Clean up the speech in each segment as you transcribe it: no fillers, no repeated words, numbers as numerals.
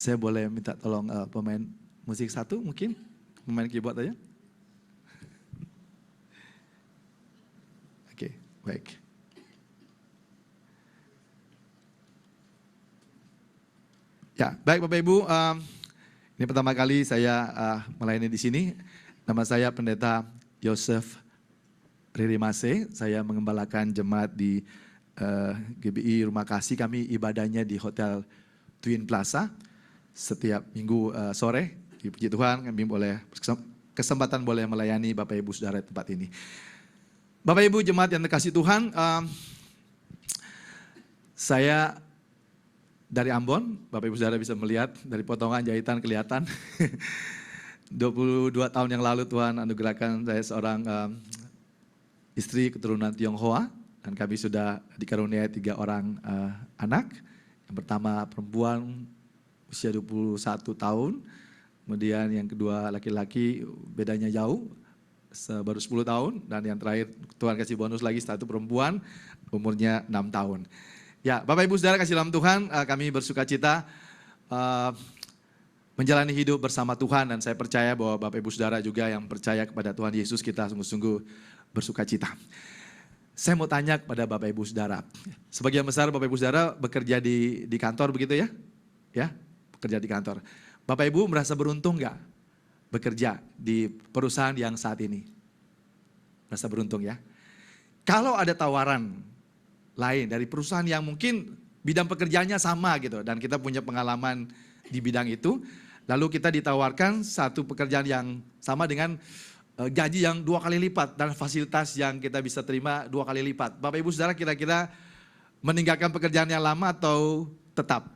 Saya boleh minta tolong pemain musik satu mungkin? Pemain keyboard aja. Oke, baik. Ya, baik Bapak Ibu, ini pertama kali saya melayani di sini. Nama saya Pendeta Yosef Ririmase, saya mengembalakan jemaat di GBI Rumah Kasih. Kami ibadahnya di Hotel Twin Plaza setiap minggu sore. Puji Tuhan kami boleh kesempatan boleh melayani Bapak Ibu Saudara di tempat ini. Bapak Ibu jemaat yang terkasih Tuhan, saya dari Ambon, Bapak Ibu Saudara bisa melihat dari potongan jahitan kelihatan. 22 tahun yang lalu Tuhan anugerahkan saya seorang istri keturunan Tionghoa, dan kami sudah dikaruniai 3 orang anak. Yang pertama perempuan usia 21 tahun, kemudian yang kedua laki-laki bedanya jauh, baru 10 tahun, dan yang terakhir Tuhan kasih bonus lagi, satu perempuan umurnya 6 tahun. Ya, Bapak Ibu Saudara kasih dalam Tuhan, kami bersuka cita menjalani hidup bersama Tuhan, dan saya percaya bahwa Bapak Ibu Saudara juga yang percaya kepada Tuhan Yesus, kita sungguh-sungguh bersuka cita. Saya mau tanya kepada Bapak Ibu Saudara, sebagian besar Bapak Ibu Saudara bekerja di kantor begitu ya? Ya, bekerja di kantor. Bapak Ibu merasa beruntung nggak bekerja di perusahaan yang saat ini? Merasa beruntung ya? Kalau ada tawaran lain dari perusahaan yang mungkin bidang pekerjaannya sama gitu, dan kita punya pengalaman di bidang itu, lalu kita ditawarkan satu pekerjaan yang sama dengan gaji yang 2 kali lipat dan fasilitas yang kita bisa terima 2 kali lipat. Bapak Ibu Saudara kira-kira meninggalkan pekerjaan yang lama atau tetap?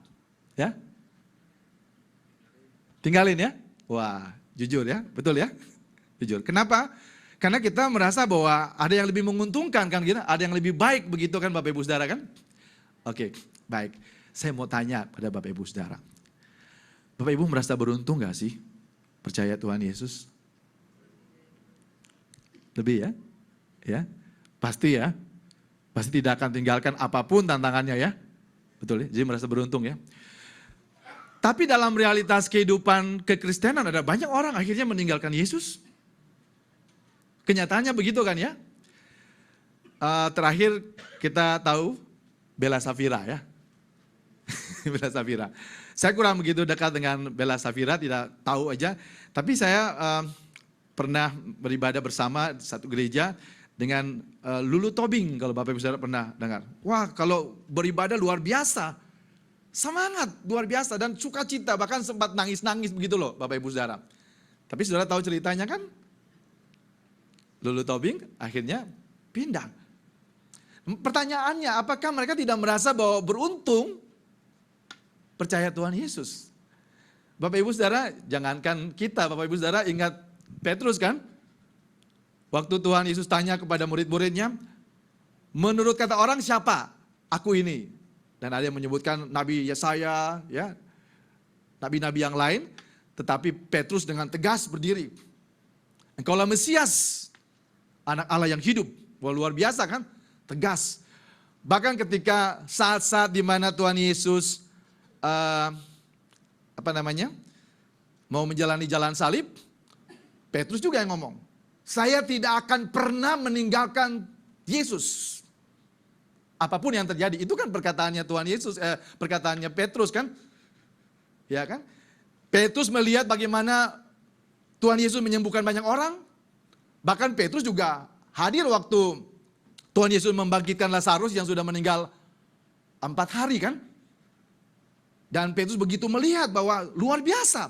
Ya? Tinggalin ya? Wah, jujur ya, betul ya? Jujur. Kenapa? Karena kita merasa bahwa ada yang lebih menguntungkan kan gitu, ada yang lebih baik begitu kan Bapak Ibu Saudara kan? Oke, baik. Saya mau tanya pada Bapak Ibu Saudara. Bapak Ibu merasa beruntung gak sih percaya Tuhan Yesus? Lebih ya? Ya, pasti ya. Pasti tidak akan tinggalkan apapun tantangannya ya. Betul ya, jadi merasa beruntung ya. Tapi dalam realitas kehidupan kekristenan ada banyak orang akhirnya meninggalkan Yesus. Kenyataannya begitu kan ya. Terakhir kita tahu Bella Safira ya. Bella Safira. Saya kurang begitu dekat dengan Bella Safira, tidak tahu aja. Tapi saya pernah beribadah bersama satu gereja dengan Lulu Tobing, kalau Bapak Ibu Saudara pernah dengar. Wah, kalau beribadah luar biasa. Semangat, luar biasa, dan sukacita, bahkan sempat nangis-nangis begitu loh Bapak Ibu Saudara. Tapi Saudara tahu ceritanya kan? Lulu Tobing akhirnya pindah. Pertanyaannya, apakah mereka tidak merasa bahwa beruntung percaya Tuhan Yesus? Bapak Ibu Saudara, jangankan kita, Bapak Ibu Saudara ingat Petrus kan? Waktu Tuhan Yesus tanya kepada murid-muridnya, menurut kata orang siapa aku ini? Dan ada yang menyebutkan Nabi Yesaya, ya, nabi-nabi yang lain. Tetapi Petrus dengan tegas berdiri. Engkaulah Mesias, Anak Allah yang hidup. Wah, luar biasa kan? Tegas. Bahkan ketika saat-saat di mana Tuhan Yesus mau menjalani jalan salib, Petrus juga yang ngomong, saya tidak akan pernah meninggalkan Yesus. Apapun yang terjadi, itu kan perkataannya Tuhan Yesus, perkataannya Petrus kan? Ya kan? Petrus melihat bagaimana Tuhan Yesus menyembuhkan banyak orang. Bahkan Petrus juga hadir waktu Tuhan Yesus membangkitkan Lazarus yang sudah meninggal 4 hari kan. Dan Petrus begitu melihat bahwa luar biasa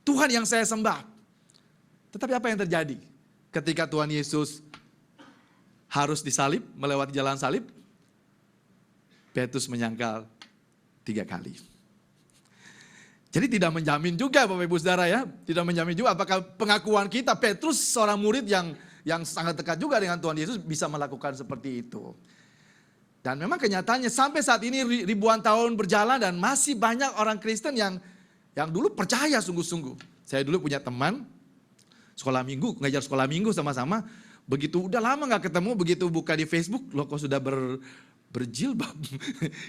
Tuhan yang saya sembah. Tetapi apa yang terjadi ketika Tuhan Yesus harus disalib, melewati jalan salib? Petrus menyangkal 3 kali. Jadi tidak menjamin juga Bapak Ibu Saudara ya, tidak menjamin juga apakah pengakuan kita, Petrus seorang murid yang sangat dekat juga dengan Tuhan Yesus bisa melakukan seperti itu. Dan memang kenyataannya sampai saat ini ribuan tahun berjalan dan masih banyak orang Kristen yang dulu percaya sungguh-sungguh. Saya dulu punya teman sekolah minggu, ngajar sekolah minggu sama-sama, begitu udah lama gak ketemu, begitu buka di Facebook, loh kok sudah berjilbab.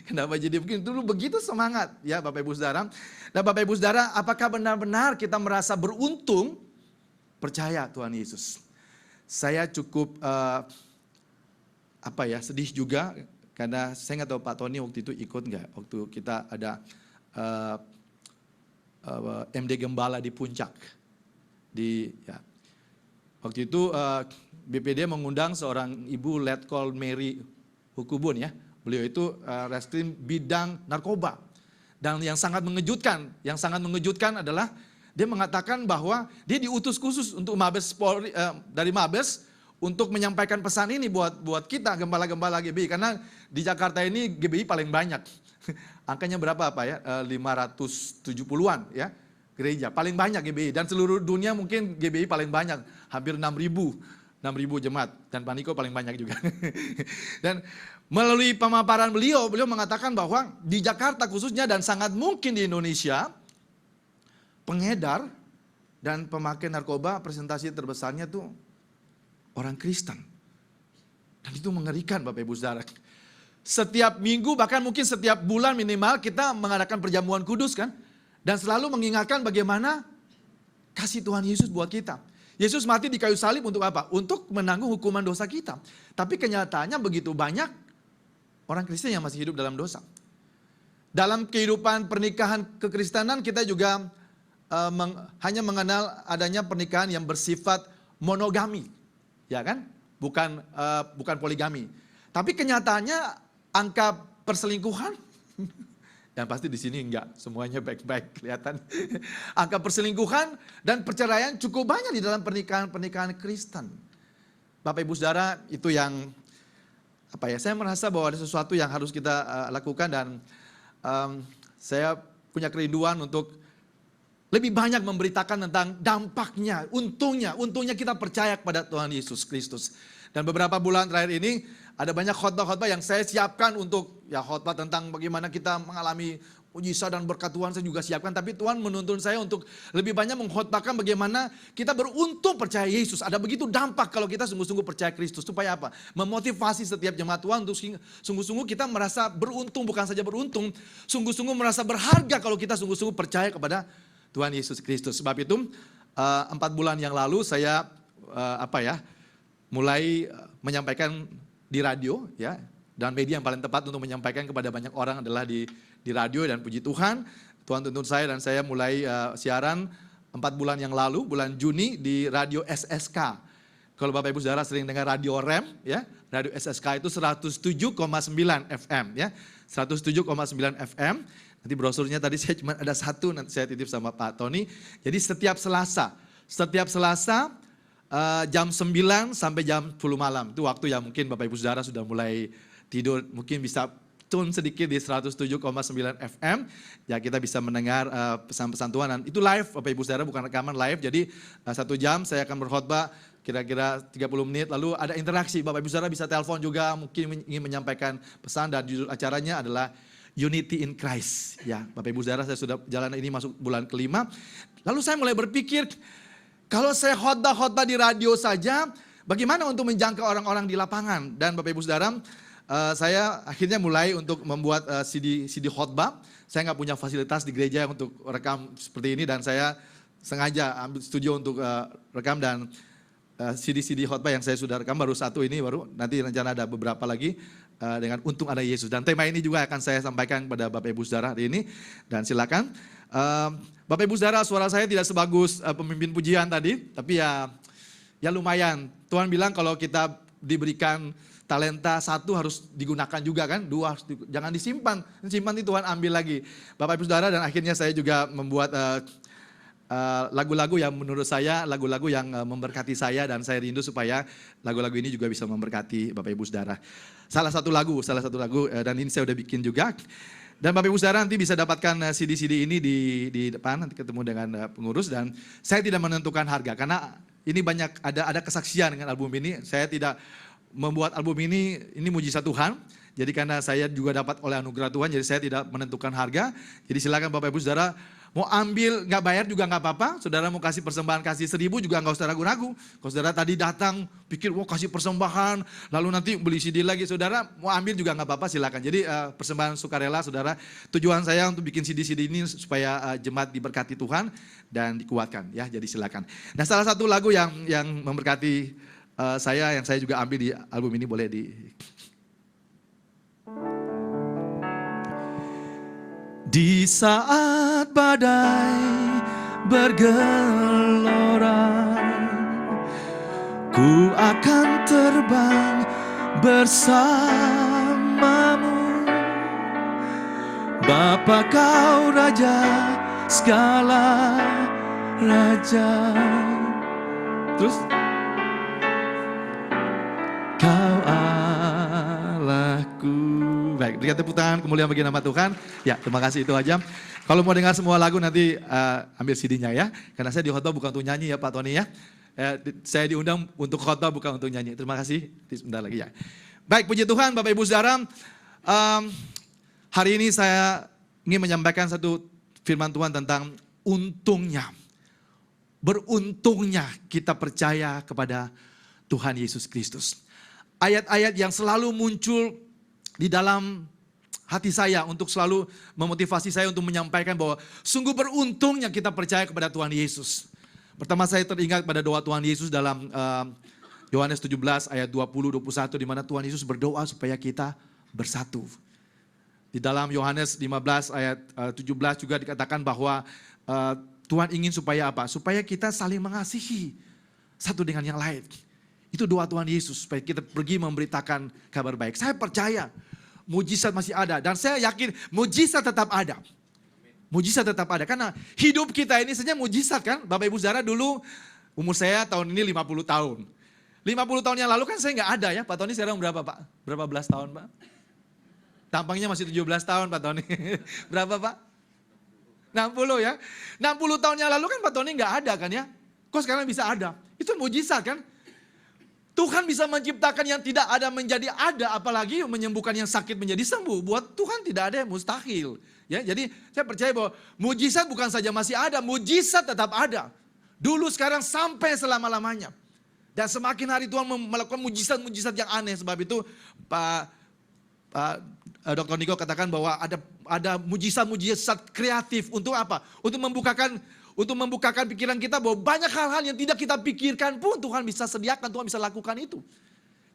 Kenapa jadi begini? Dulu begitu semangat ya Bapak Ibu Saudara. Dan Bapak Ibu Saudara, apakah benar-benar kita merasa beruntung percaya Tuhan Yesus? Saya cukup sedih juga karena saya nggak tahu Pak Tony waktu itu ikut nggak waktu kita ada MD Gembala di Puncak. Waktu itu BPD mengundang seorang ibu Letkol Mary Hukubun ya. Beliau itu reskrim bidang narkoba. Dan yang sangat mengejutkan adalah dia mengatakan bahwa dia diutus khusus untuk Mabes Polri, dari Mabes untuk menyampaikan pesan ini buat kita gembala-gembala GBI, karena di Jakarta ini GBI paling banyak. Angkanya berapa 570-an ya. Gereja paling banyak GBI, dan seluruh dunia mungkin GBI paling banyak, hampir 6.000 jemaat, dan Paniko paling banyak juga. Dan melalui pemaparan beliau mengatakan bahwa di Jakarta khususnya dan sangat mungkin di Indonesia, pengedar dan pemakai narkoba presentasi terbesarnya tuh orang Kristen. Dan itu mengerikan Bapak Ibu Saudara. Setiap minggu bahkan mungkin setiap bulan minimal kita mengadakan perjamuan kudus kan. Dan selalu mengingatkan bagaimana kasih Tuhan Yesus buat kita. Yesus mati di kayu salib untuk apa? Untuk menanggung hukuman dosa kita. Tapi kenyataannya begitu banyak orang Kristen yang masih hidup dalam dosa. Dalam kehidupan pernikahan kekristenan kita juga hanya mengenal adanya pernikahan yang bersifat monogami. Ya kan? Bukan poligami. Tapi kenyataannya angka perselingkuhan dan pasti di sini enggak, semuanya baik-baik kelihatan. Angka perselingkuhan dan perceraian cukup banyak di dalam pernikahan Kristen. Bapak Ibu Saudara, itu yang saya merasa bahwa ada sesuatu yang harus kita lakukan, dan saya punya kerinduan untuk lebih banyak memberitakan tentang dampaknya, untungnya kita percaya kepada Tuhan Yesus Kristus. Dan beberapa bulan terakhir ini ada banyak khotbah-khotbah yang saya siapkan untuk khotbah tentang bagaimana kita mengalami mujizat dan berkat Tuhan, saya juga siapkan. Tapi Tuhan menuntun saya untuk lebih banyak mengkhotbahkan bagaimana kita beruntung percaya Yesus. Ada begitu dampak kalau kita sungguh-sungguh percaya Kristus. Supaya apa? Memotivasi setiap jemaat Tuhan untuk sungguh-sungguh kita merasa beruntung, bukan saja beruntung, sungguh-sungguh merasa berharga kalau kita sungguh-sungguh percaya kepada Tuhan Yesus Kristus. Sebab itu 4 bulan yang lalu saya mulai menyampaikan di radio ya, dan media yang paling tepat untuk menyampaikan kepada banyak orang adalah di radio. Dan puji Tuhan, Tuhan tuntun saya dan saya mulai siaran 4 bulan yang lalu, bulan Juni di radio SSK. Kalau Bapak Ibu Saudara sering dengar radio REM ya, radio SSK itu 107,9 FM ya, 107,9 FM. Nanti brosurnya tadi saya cuma ada satu, nanti saya titip sama Pak Tony. Jadi setiap Selasa jam 9 sampai jam 10 malam. Itu waktu yang mungkin Bapak Ibu Saudara sudah mulai tidur. Mungkin bisa tune sedikit di 107,9 FM. Ya kita bisa mendengar pesan-pesan Tuhan. Dan itu live Bapak Ibu Saudara, bukan rekaman, live. Jadi 1 jam saya akan berkhotbah kira-kira 30 menit. Lalu ada interaksi. Bapak Ibu Saudara bisa telepon juga, mungkin ingin menyampaikan pesan. Dan judul acaranya adalah Unity in Christ. Ya Bapak Ibu Saudara, saya sudah jalan ini masuk bulan kelima. Lalu saya mulai berpikir, kalau saya khotbah di radio saja, bagaimana untuk menjangkau orang-orang di lapangan? Dan Bapak Ibu Saudara, saya akhirnya mulai untuk membuat CD khotbah. Saya nggak punya fasilitas di gereja untuk rekam seperti ini, dan saya sengaja ambil studio untuk rekam. Dan CD khotbah yang saya sudah rekam baru satu ini, baru nanti rencana ada beberapa lagi dengan untung ada Yesus. Dan tema ini juga akan saya sampaikan kepada Bapak Ibu Saudara hari ini. Dan silakan. Bapak Ibu Saudara, suara saya tidak sebagus pemimpin pujian tadi, tapi ya lumayan. Tuhan bilang kalau kita diberikan talenta, 1 harus digunakan juga kan, 2 jangan disimpan itu Tuhan ambil lagi. Bapak Ibu Saudara, dan akhirnya saya juga membuat lagu-lagu yang menurut saya lagu-lagu yang memberkati saya, dan saya rindu supaya lagu-lagu ini juga bisa memberkati Bapak Ibu Saudara. Salah satu lagu dan ini saya udah bikin juga. Dan Bapak Ibu Saudara nanti bisa dapatkan CD ini di depan, nanti ketemu dengan pengurus. Dan saya tidak menentukan harga, karena ini banyak ada kesaksian dengan album ini. Saya tidak membuat album ini mujizat Tuhan. Jadi karena saya juga dapat oleh anugerah Tuhan, jadi saya tidak menentukan harga. Jadi silakan Bapak Ibu Saudara Mau ambil nggak bayar juga nggak apa-apa. Saudara mau kasih persembahan kasih 1.000 juga nggak usah ragu-ragu. Kalau saudara tadi datang pikir wah kasih persembahan lalu nanti beli CD lagi. Saudara mau ambil juga nggak apa-apa silakan. Jadi persembahan sukarela saudara. Tujuan saya untuk bikin CD-CD ini supaya jemaat diberkati Tuhan dan dikuatkan ya. Jadi silakan. Nah salah satu lagu yang memberkati yang saya juga ambil di album ini boleh Di saat badai bergelora, ku akan terbang bersamamu. Bapa kau raja segala raja. Terus kau Allahku. Baik, berikan tepuk tangan, kemuliaan bagi nama Tuhan. Ya, terima kasih itu aja. Kalau mau dengar semua lagu nanti ambil CD-nya ya. Karena saya di khotbah bukan untuk nyanyi ya Pak Tony ya. Saya diundang untuk khotbah bukan untuk nyanyi. Terima kasih. Sebentar lagi ya. Baik, puji Tuhan Bapak Ibu Saudara. Hari ini saya ingin menyampaikan satu firman Tuhan tentang untungnya. Beruntungnya kita percaya kepada Tuhan Yesus Kristus. Ayat-ayat yang selalu muncul di dalam hati saya untuk selalu memotivasi saya untuk menyampaikan bahwa sungguh beruntungnya kita percaya kepada Tuhan Yesus. Pertama saya teringat pada doa Tuhan Yesus dalam Yohanes 17 ayat 20-21 di mana Tuhan Yesus berdoa supaya kita bersatu. Di dalam Yohanes 15 ayat 17 juga dikatakan bahwa Tuhan ingin supaya apa? Supaya kita saling mengasihi satu dengan yang lain. Itu doa Tuhan Yesus supaya kita pergi memberitakan kabar baik. Saya percaya mujizat masih ada dan saya yakin mujizat tetap ada. Mujizat tetap ada karena hidup kita ini saja mujizat kan. Bapak Ibu Saudara dulu umur saya tahun ini 50 tahun. 50 tahun yang lalu kan saya nggak ada ya. Pak Tony sekarang berapa Pak? Berapa belas tahun Pak? Tampangnya masih 17 tahun Pak Tony. Berapa Pak? 60 ya. 60 tahun yang lalu kan Pak Tony nggak ada kan ya. Kok sekarang bisa ada? Itu mujizat kan. Tuhan bisa menciptakan yang tidak ada menjadi ada, apalagi menyembuhkan yang sakit menjadi sembuh. Buat Tuhan tidak ada yang mustahil. Ya, jadi saya percaya bahwa mujizat bukan saja masih ada, mujizat tetap ada. Dulu, sekarang, sampai selama-lamanya. Dan semakin hari Tuhan melakukan mujizat-mujizat yang aneh. Sebab itu Pak Dr. Niko katakan bahwa ada mujizat-mujizat kreatif untuk apa? Untuk membukakan pikiran kita bahwa banyak hal-hal yang tidak kita pikirkan pun Tuhan bisa sediakan, Tuhan bisa lakukan itu.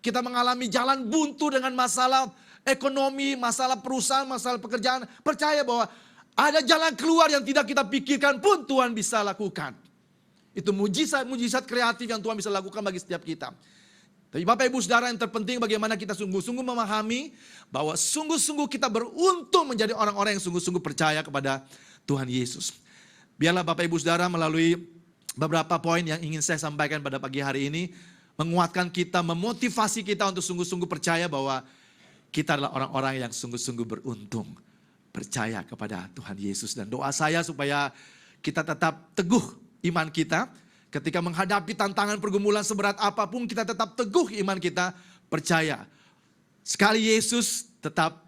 Kita mengalami jalan buntu dengan masalah ekonomi, masalah perusahaan, masalah pekerjaan. Percaya bahwa ada jalan keluar yang tidak kita pikirkan pun Tuhan bisa lakukan. Itu mujizat kreatif yang Tuhan bisa lakukan bagi setiap kita. Tapi Bapak Ibu Saudara, yang terpenting bagaimana kita sungguh-sungguh memahami bahwa sungguh-sungguh kita beruntung menjadi orang-orang yang sungguh-sungguh percaya kepada Tuhan Yesus. Biarlah Bapak Ibu Saudara melalui beberapa poin yang ingin saya sampaikan pada pagi hari ini, menguatkan kita, memotivasi kita untuk sungguh-sungguh percaya bahwa kita adalah orang-orang yang sungguh-sungguh beruntung, percaya kepada Tuhan Yesus. Dan doa saya supaya kita tetap teguh iman kita, ketika menghadapi tantangan pergumulan seberat apapun, kita tetap teguh iman kita, percaya. Sekali Yesus, tetap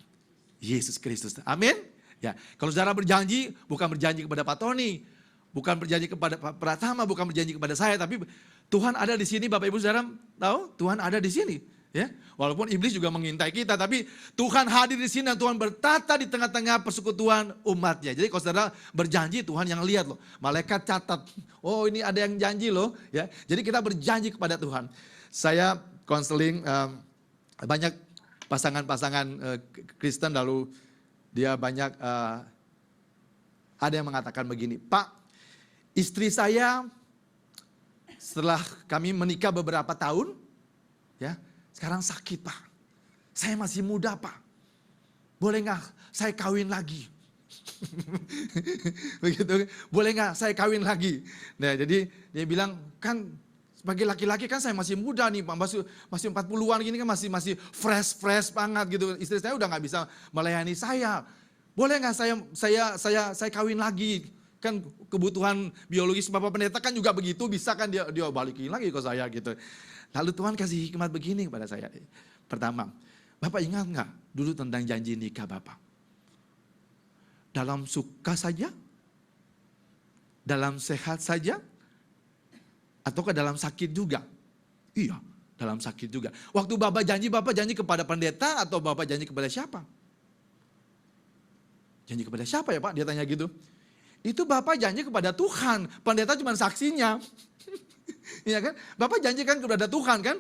Yesus Kristus. Amin. Ya, kalau saudara berjanji, bukan berjanji kepada Pak Tony, bukan berjanji kepada Pak Pratama, bukan berjanji kepada saya, tapi Tuhan ada di sini. Bapak Ibu Saudara tahu, Tuhan ada di sini. Ya, walaupun iblis juga mengintai kita, tapi Tuhan hadir di sini dan Tuhan bertata di tengah-tengah persekutuan umatnya. Jadi kalau saudara berjanji, Tuhan yang lihat loh, malaikat catat. Oh, ini ada yang janji loh. Ya, jadi kita berjanji kepada Tuhan. Saya konseling banyak pasangan-pasangan Kristen lalu. Dia banyak, ada yang mengatakan begini, Pak, istri saya setelah kami menikah beberapa tahun, ya sekarang sakit Pak. Saya masih muda Pak, boleh nggak saya kawin lagi? Begitu, boleh nggak saya kawin lagi? Nah jadi dia bilang, kan sebagai laki-laki kan saya masih muda nih Pak, masih 40-an gini kan masih fresh banget gitu. Istri saya udah nggak bisa melayani saya. Boleh nggak saya kawin lagi? Kan kebutuhan biologis Bapak Pendeta kan juga begitu, bisa kan dia balikin lagi ke saya gitu. Lalu Tuhan kasih hikmat begini kepada saya. Pertama, Bapak ingat nggak dulu tentang janji nikah Bapak? Dalam suka saja, dalam sehat saja? Ataukah dalam sakit juga? Iya, dalam sakit juga. Waktu Bapak janji kepada pendeta atau Bapak janji kepada siapa? Janji kepada siapa ya Pak? Dia tanya gitu. Itu Bapak janji kepada Tuhan, pendeta cuma saksinya. Iya kan? Bapak janjikan kepada Tuhan kan?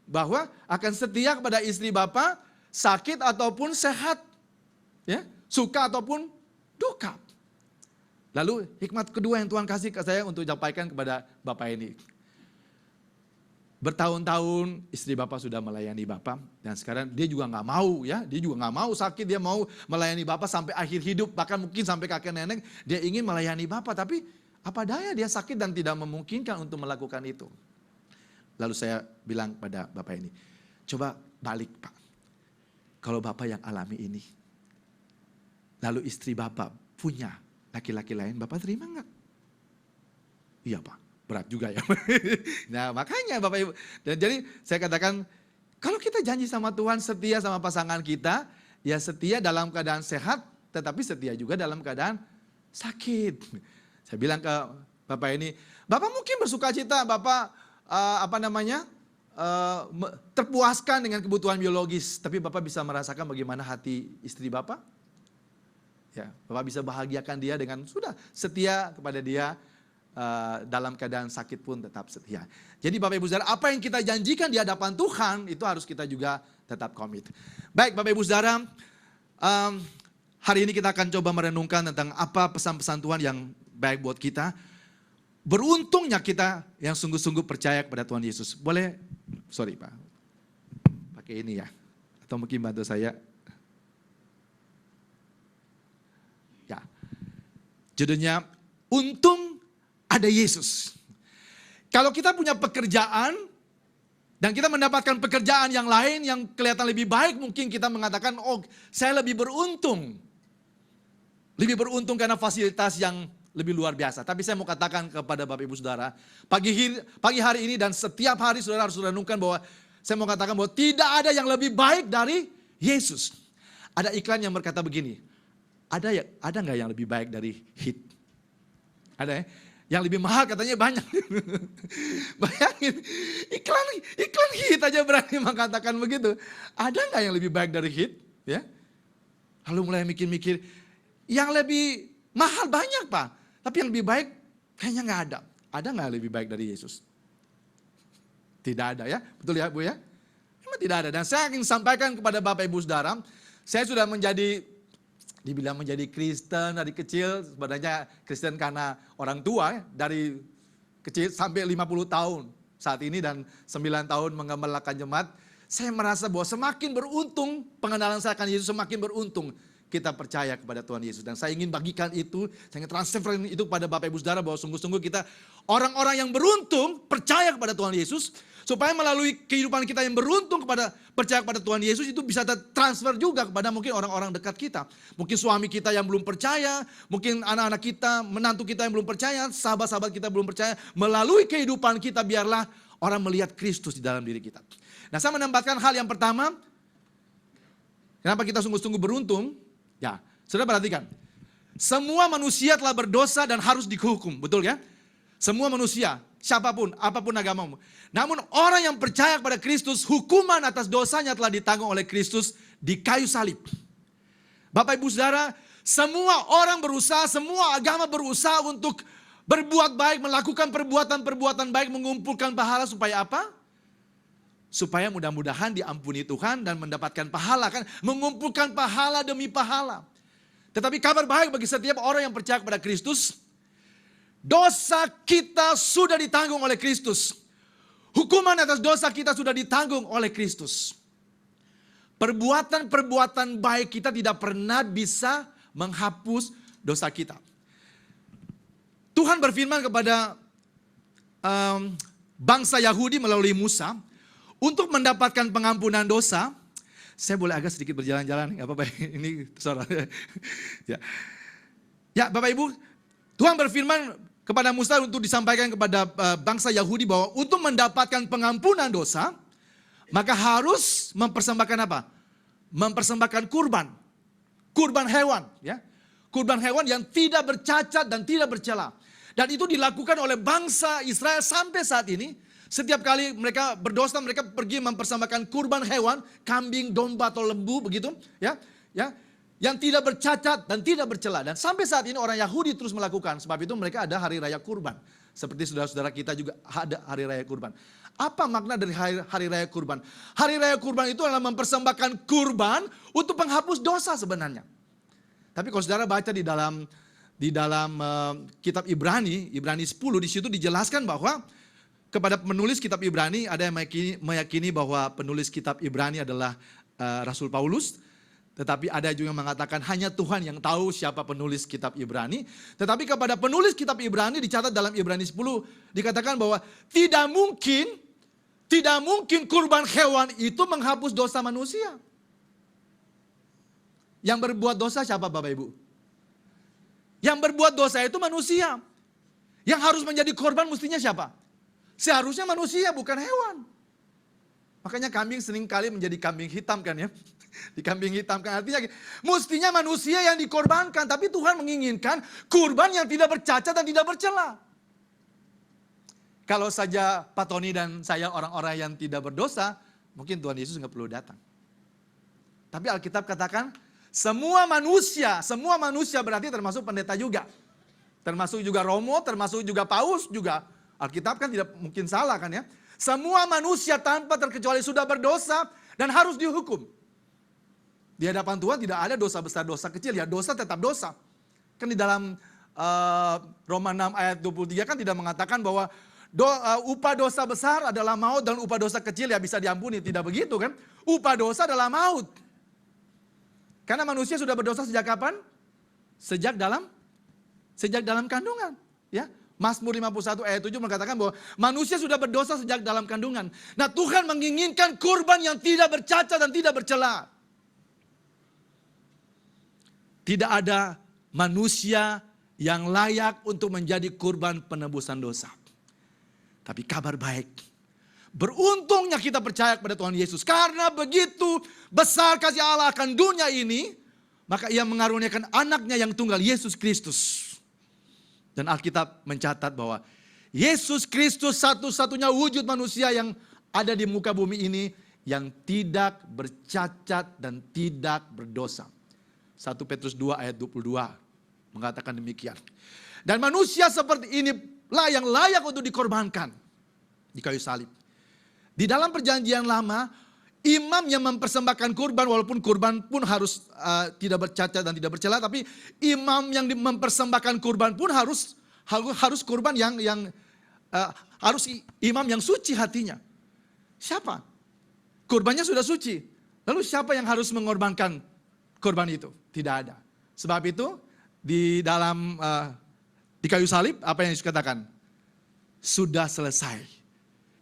Bahwa akan setia kepada istri Bapak, sakit ataupun sehat. Ya, suka ataupun duka. Lalu hikmat kedua yang Tuhan kasih ke saya untuk sampaikan kepada Bapak ini. Bertahun-tahun istri Bapak sudah melayani Bapak dan sekarang dia juga nggak mau ya, dia juga nggak mau sakit, dia mau melayani Bapak sampai akhir hidup, bahkan mungkin sampai kakek nenek dia ingin melayani Bapak, tapi apa daya dia sakit dan tidak memungkinkan untuk melakukan itu. Lalu saya bilang pada Bapak ini, coba balik Pak, kalau Bapak yang alami ini, lalu istri Bapak punya laki-laki lain, Bapak terima nggak? Iya Pak. Berat juga ya. Nah makanya Bapak Ibu. Dan jadi saya katakan, kalau kita janji sama Tuhan setia sama pasangan kita, ya setia dalam keadaan sehat, tetapi setia juga dalam keadaan sakit. Saya bilang ke Bapak ini, Bapak mungkin bersuka cita, Bapak terpuaskan dengan kebutuhan biologis, tapi Bapak bisa merasakan bagaimana hati istri Bapak. Ya, Bapak bisa bahagiakan dia dengan sudah setia kepada dia. Dalam keadaan sakit pun tetap setia. Jadi Bapak Ibu Saudara, apa yang kita janjikan di hadapan Tuhan itu harus kita juga tetap komit. Baik Bapak Ibu Saudara, hari ini kita akan coba merenungkan tentang apa pesan-pesan Tuhan yang baik buat kita. Beruntungnya kita yang sungguh-sungguh percaya kepada Tuhan Yesus. Boleh, sorry Pak, pakai ini ya, atau mungkin bantu saya. Ya, judulnya Untung ada Yesus. Kalau kita punya pekerjaan dan kita mendapatkan pekerjaan yang lain yang kelihatan lebih baik, mungkin kita mengatakan, oh saya lebih beruntung. Lebih beruntung karena fasilitas yang lebih luar biasa. Tapi saya mau katakan kepada Bapak Ibu Saudara, pagi hari ini dan setiap hari saudara harus renungkan bahwa saya mau katakan bahwa tidak ada yang lebih baik dari Yesus. Ada iklan yang berkata begini, ada nggak yang lebih baik dari hit? Ada ya? Yang lebih mahal katanya banyak. Bayangin, iklan hit aja berani mengatakan begitu. Ada nggak yang lebih baik dari hit? Ya. Lalu mulai mikir-mikir, yang lebih mahal banyak Pak. Tapi yang lebih baik kayaknya nggak ada. Ada nggak yang lebih baik dari Yesus? Tidak ada ya, betul ya Bu ya? Memang tidak ada. Dan saya ingin sampaikan kepada Bapak Ibu Saudara, saya sudah dibilang menjadi Kristen dari kecil, sebenarnya Kristen karena orang tua, dari kecil sampai 50 tahun saat ini dan 9 tahun mengembalakan jemaat. Saya merasa bahwa semakin beruntung pengenalan saya akan Yesus, semakin beruntung kita percaya kepada Tuhan Yesus. Dan saya ingin bagikan itu, saya ingin transfer itu kepada Bapak Ibu Saudara bahwa sungguh-sungguh kita orang-orang yang beruntung percaya kepada Tuhan Yesus. Supaya melalui kehidupan kita yang beruntung percaya kepada Tuhan Yesus itu bisa transfer juga kepada mungkin orang-orang dekat kita. Mungkin suami kita yang belum percaya, mungkin anak-anak kita, menantu kita yang belum percaya, sahabat-sahabat kita belum percaya. Melalui kehidupan kita biarlah orang melihat Kristus di dalam diri kita. Nah saya menambahkan hal yang pertama, kenapa kita sungguh-sungguh beruntung? Ya, saudara perhatikan. Semua manusia telah berdosa dan harus dihukum, betul ya? Semua manusia, siapapun, apapun agamamu. Namun orang yang percaya kepada Kristus, hukuman atas dosanya telah ditanggung oleh Kristus di kayu salib. Bapak Ibu Saudara, semua orang berusaha, semua agama berusaha untuk berbuat baik, melakukan perbuatan-perbuatan baik, mengumpulkan pahala supaya apa? Supaya mudah-mudahan diampuni Tuhan dan mendapatkan pahala, kan? Mengumpulkan pahala demi pahala. Tetapi kabar baik bagi setiap orang yang percaya kepada Kristus, dosa kita sudah ditanggung oleh Kristus. Hukuman atas dosa kita sudah ditanggung oleh Kristus. Perbuatan-perbuatan baik kita tidak pernah bisa menghapus dosa kita. Tuhan berfirman kepada bangsa Yahudi melalui Musa, untuk mendapatkan pengampunan dosa. Saya boleh agak sedikit berjalan-jalan, nggak apa-apa ini saudara. Ya Bapak Ibu, Tuhan berfirman kepada Musa untuk disampaikan kepada bangsa Yahudi bahwa untuk mendapatkan pengampunan dosa, maka harus mempersembahkan apa? Mempersembahkan kurban. Kurban hewan. Ya. Kurban hewan yang tidak bercacat dan tidak bercela. Dan itu dilakukan oleh bangsa Israel sampai saat ini. Setiap kali mereka berdosa, mereka pergi mempersembahkan kurban hewan, kambing, domba atau lembu begitu, ya, yang tidak bercacat dan tidak bercela. Dan sampai saat ini orang Yahudi terus melakukan. Sebab itu mereka ada hari raya kurban. Seperti saudara-saudara kita juga ada hari raya kurban. Apa makna dari hari raya kurban? Hari raya kurban itu adalah mempersembahkan kurban untuk penghapus dosa sebenarnya. Tapi kalau saudara baca di dalam kitab Ibrani 10, di situ dijelaskan bahwa kepada penulis kitab Ibrani, ada yang meyakini bahwa penulis kitab Ibrani adalah Rasul Paulus. Tetapi ada juga yang mengatakan hanya Tuhan yang tahu siapa penulis kitab Ibrani. Tetapi kepada penulis kitab Ibrani dicatat dalam Ibrani 10 dikatakan bahwa tidak mungkin kurban hewan itu menghapus dosa manusia. Yang berbuat dosa siapa Bapak Ibu? Yang berbuat dosa itu manusia. Yang harus menjadi korban mestinya siapa? Seharusnya manusia bukan hewan. Makanya kambing seringkali menjadi kambing hitam kan ya. Dikambing hitamkan artinya mestinya manusia yang dikorbankan, tapi Tuhan menginginkan kurban yang tidak bercacat dan tidak bercela. Kalau saja Pak Tony dan saya orang-orang yang tidak berdosa, mungkin Tuhan Yesus nggak perlu datang. Tapi Alkitab katakan semua manusia berarti termasuk pendeta juga. Termasuk juga Romo, termasuk juga Paus juga. Alkitab kan tidak mungkin salah kan ya. Semua manusia tanpa terkecuali sudah berdosa dan harus dihukum. Di hadapan Tuhan tidak ada dosa besar, dosa kecil. Ya dosa tetap dosa. Kan di dalam Roma 6 ayat 23 kan tidak mengatakan bahwa upah dosa besar adalah maut dan upah dosa kecil ya bisa diampuni. Tidak begitu kan. Upah dosa adalah maut. Karena manusia sudah berdosa sejak kapan? Sejak dalam kandungan. Ya. Mazmur 51 ayat 7 mengatakan bahwa manusia sudah berdosa sejak dalam kandungan. Nah Tuhan menginginkan kurban yang tidak bercacat dan tidak bercela. Tidak ada manusia yang layak untuk menjadi kurban penebusan dosa. Tapi kabar baik. Beruntungnya kita percaya kepada Tuhan Yesus. Karena begitu besar kasih Allah akan dunia ini. Maka ia mengaruniakan anaknya yang tunggal, Yesus Kristus. Dan Alkitab mencatat bahwa Yesus Kristus satu-satunya wujud manusia yang ada di muka bumi ini. Yang tidak bercacat dan tidak berdosa. 1 Petrus 2 ayat 22 mengatakan demikian. Dan manusia seperti inilah yang layak untuk dikorbankan di kayu salib. Di dalam perjanjian lama, imam yang mempersembahkan kurban, walaupun kurban pun harus tidak bercacat dan tidak bercela, tapi imam yang mempersembahkan kurban pun harus kurban yang harus imam yang suci hatinya. Siapa? Kurbannya sudah suci. Lalu siapa yang harus mengorbankan korban itu? Tidak ada. Sebab itu di kayu salib apa yang Yesus katakan? Sudah selesai.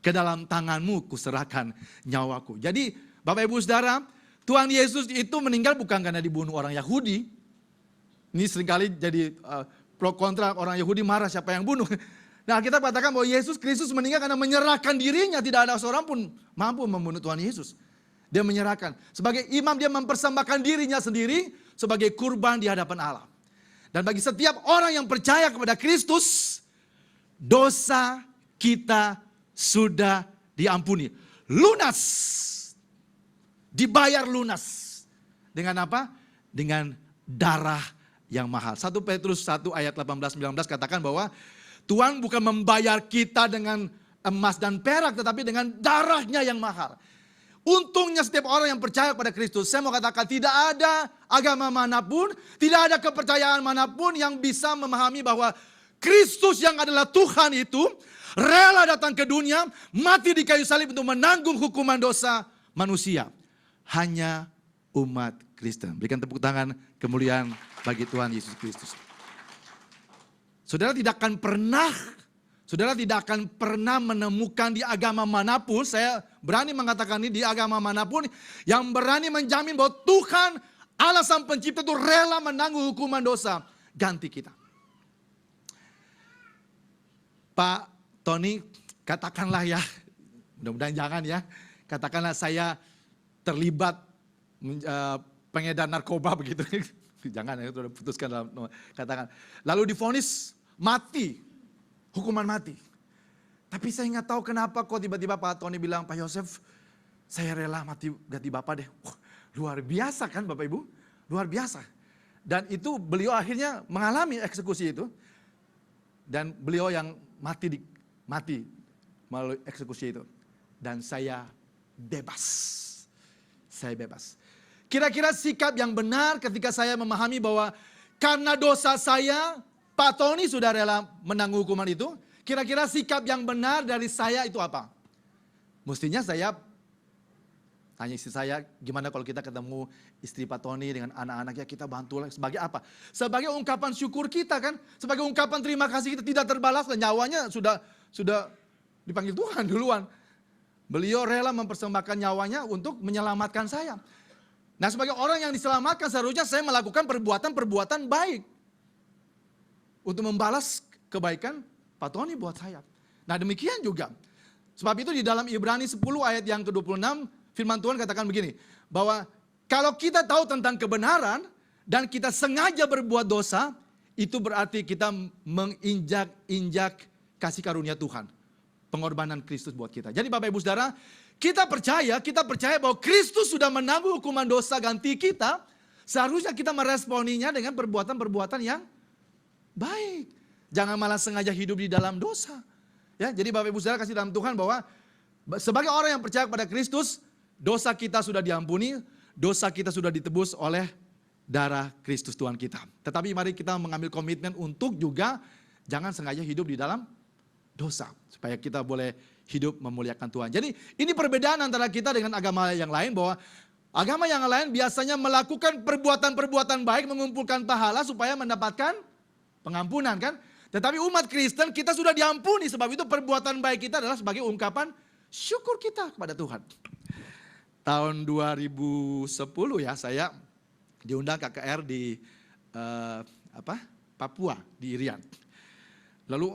Ke dalam tanganmu kuserahkan nyawaku. Jadi Bapak Ibu Saudara, Tuhan Yesus itu meninggal bukan karena dibunuh orang Yahudi. Ini seringkali jadi pro kontra, orang Yahudi marah siapa yang bunuh. Nah kita katakan bahwa Yesus Kristus meninggal karena menyerahkan dirinya. Tidak ada seorang pun mampu membunuh Tuhan Yesus. Dia menyerahkan. Sebagai imam dia mempersembahkan dirinya sendiri sebagai kurban di hadapan Allah. Dan bagi setiap orang yang percaya kepada Kristus, dosa kita sudah diampuni. Lunas. Dibayar lunas. Dengan apa? Dengan darah yang mahal. 1 Petrus 1 ayat 18-19 katakan bahwa Tuhan bukan membayar kita dengan emas dan perak, tetapi dengan darahnya yang mahal. Untungnya setiap orang yang percaya pada Kristus, saya mau katakan tidak ada agama manapun, tidak ada kepercayaan manapun yang bisa memahami bahwa Kristus yang adalah Tuhan itu rela datang ke dunia, mati di kayu salib untuk menanggung hukuman dosa manusia. Hanya umat Kristen. Berikan tepuk tangan kemuliaan bagi Tuhan Yesus Kristus. Saudara tidak akan pernah menemukan di agama manapun, saya berani mengatakan ini, di agama manapun yang berani menjamin bahwa Tuhan Allah Sang Pencipta itu rela menanggung hukuman dosa ganti kita. Pak Tony, katakanlah ya, mudah-mudahan jangan ya, katakanlah saya terlibat pengedar narkoba begitu. Jangan ya, sudah putuskan dalam katakan. Lalu divonis mati hukuman mati. Tapi saya nggak tahu kenapa kok tiba-tiba Pak Tony bilang, Pak Yosef, saya rela mati ganti Bapak deh. Wah, luar biasa kan Bapak Ibu? Luar biasa. Dan itu beliau akhirnya mengalami eksekusi itu. Dan beliau yang mati melalui eksekusi itu. Dan saya bebas. Saya bebas. Kira-kira sikap yang benar ketika saya memahami bahwa karena dosa saya, Pak Tony sudah rela menanggung hukuman itu. Kira-kira sikap yang benar dari saya itu apa? Mestinya saya tanya istri saya, gimana kalau kita ketemu istri Pak Tony dengan anak-anaknya, kita bantu sebagai apa? Sebagai ungkapan syukur kita kan, sebagai ungkapan terima kasih kita tidak terbalas, dan nyawanya sudah dipanggil Tuhan duluan. Beliau rela mempersembahkan nyawanya untuk menyelamatkan saya. Nah, sebagai orang yang diselamatkan seharusnya saya melakukan perbuatan-perbuatan baik untuk membalas kebaikan Pak Tony buat saya. Nah, demikian juga. Sebab itu di dalam Ibrani 10 ayat yang ke-26, firman Tuhan katakan begini, bahwa kalau kita tahu tentang kebenaran dan kita sengaja berbuat dosa, itu berarti kita menginjak-injak kasih karunia Tuhan. Pengorbanan Kristus buat kita. Jadi Bapak Ibu Saudara, kita percaya bahwa Kristus sudah menanggung hukuman dosa ganti kita. Seharusnya kita meresponinya dengan perbuatan-perbuatan yang baik. Jangan malah sengaja hidup di dalam dosa. Ya, jadi Bapak Ibu Saudara kasih dalam Tuhan bahwa sebagai orang yang percaya kepada Kristus, dosa kita sudah diampuni, dosa kita sudah ditebus oleh darah Kristus Tuhan kita. Tetapi mari kita mengambil komitmen untuk juga jangan sengaja hidup di dalam dosa. Supaya kita boleh hidup memuliakan Tuhan. Jadi ini perbedaan antara kita dengan agama yang lain, bahwa agama yang lain biasanya melakukan perbuatan-perbuatan baik, mengumpulkan pahala supaya mendapatkan pengampunan kan. Tetapi umat Kristen kita sudah diampuni, sebab itu perbuatan baik kita adalah sebagai ungkapan syukur kita kepada Tuhan. Tahun 2010 ya, saya diundang KKR di Papua, di Irian. Lalu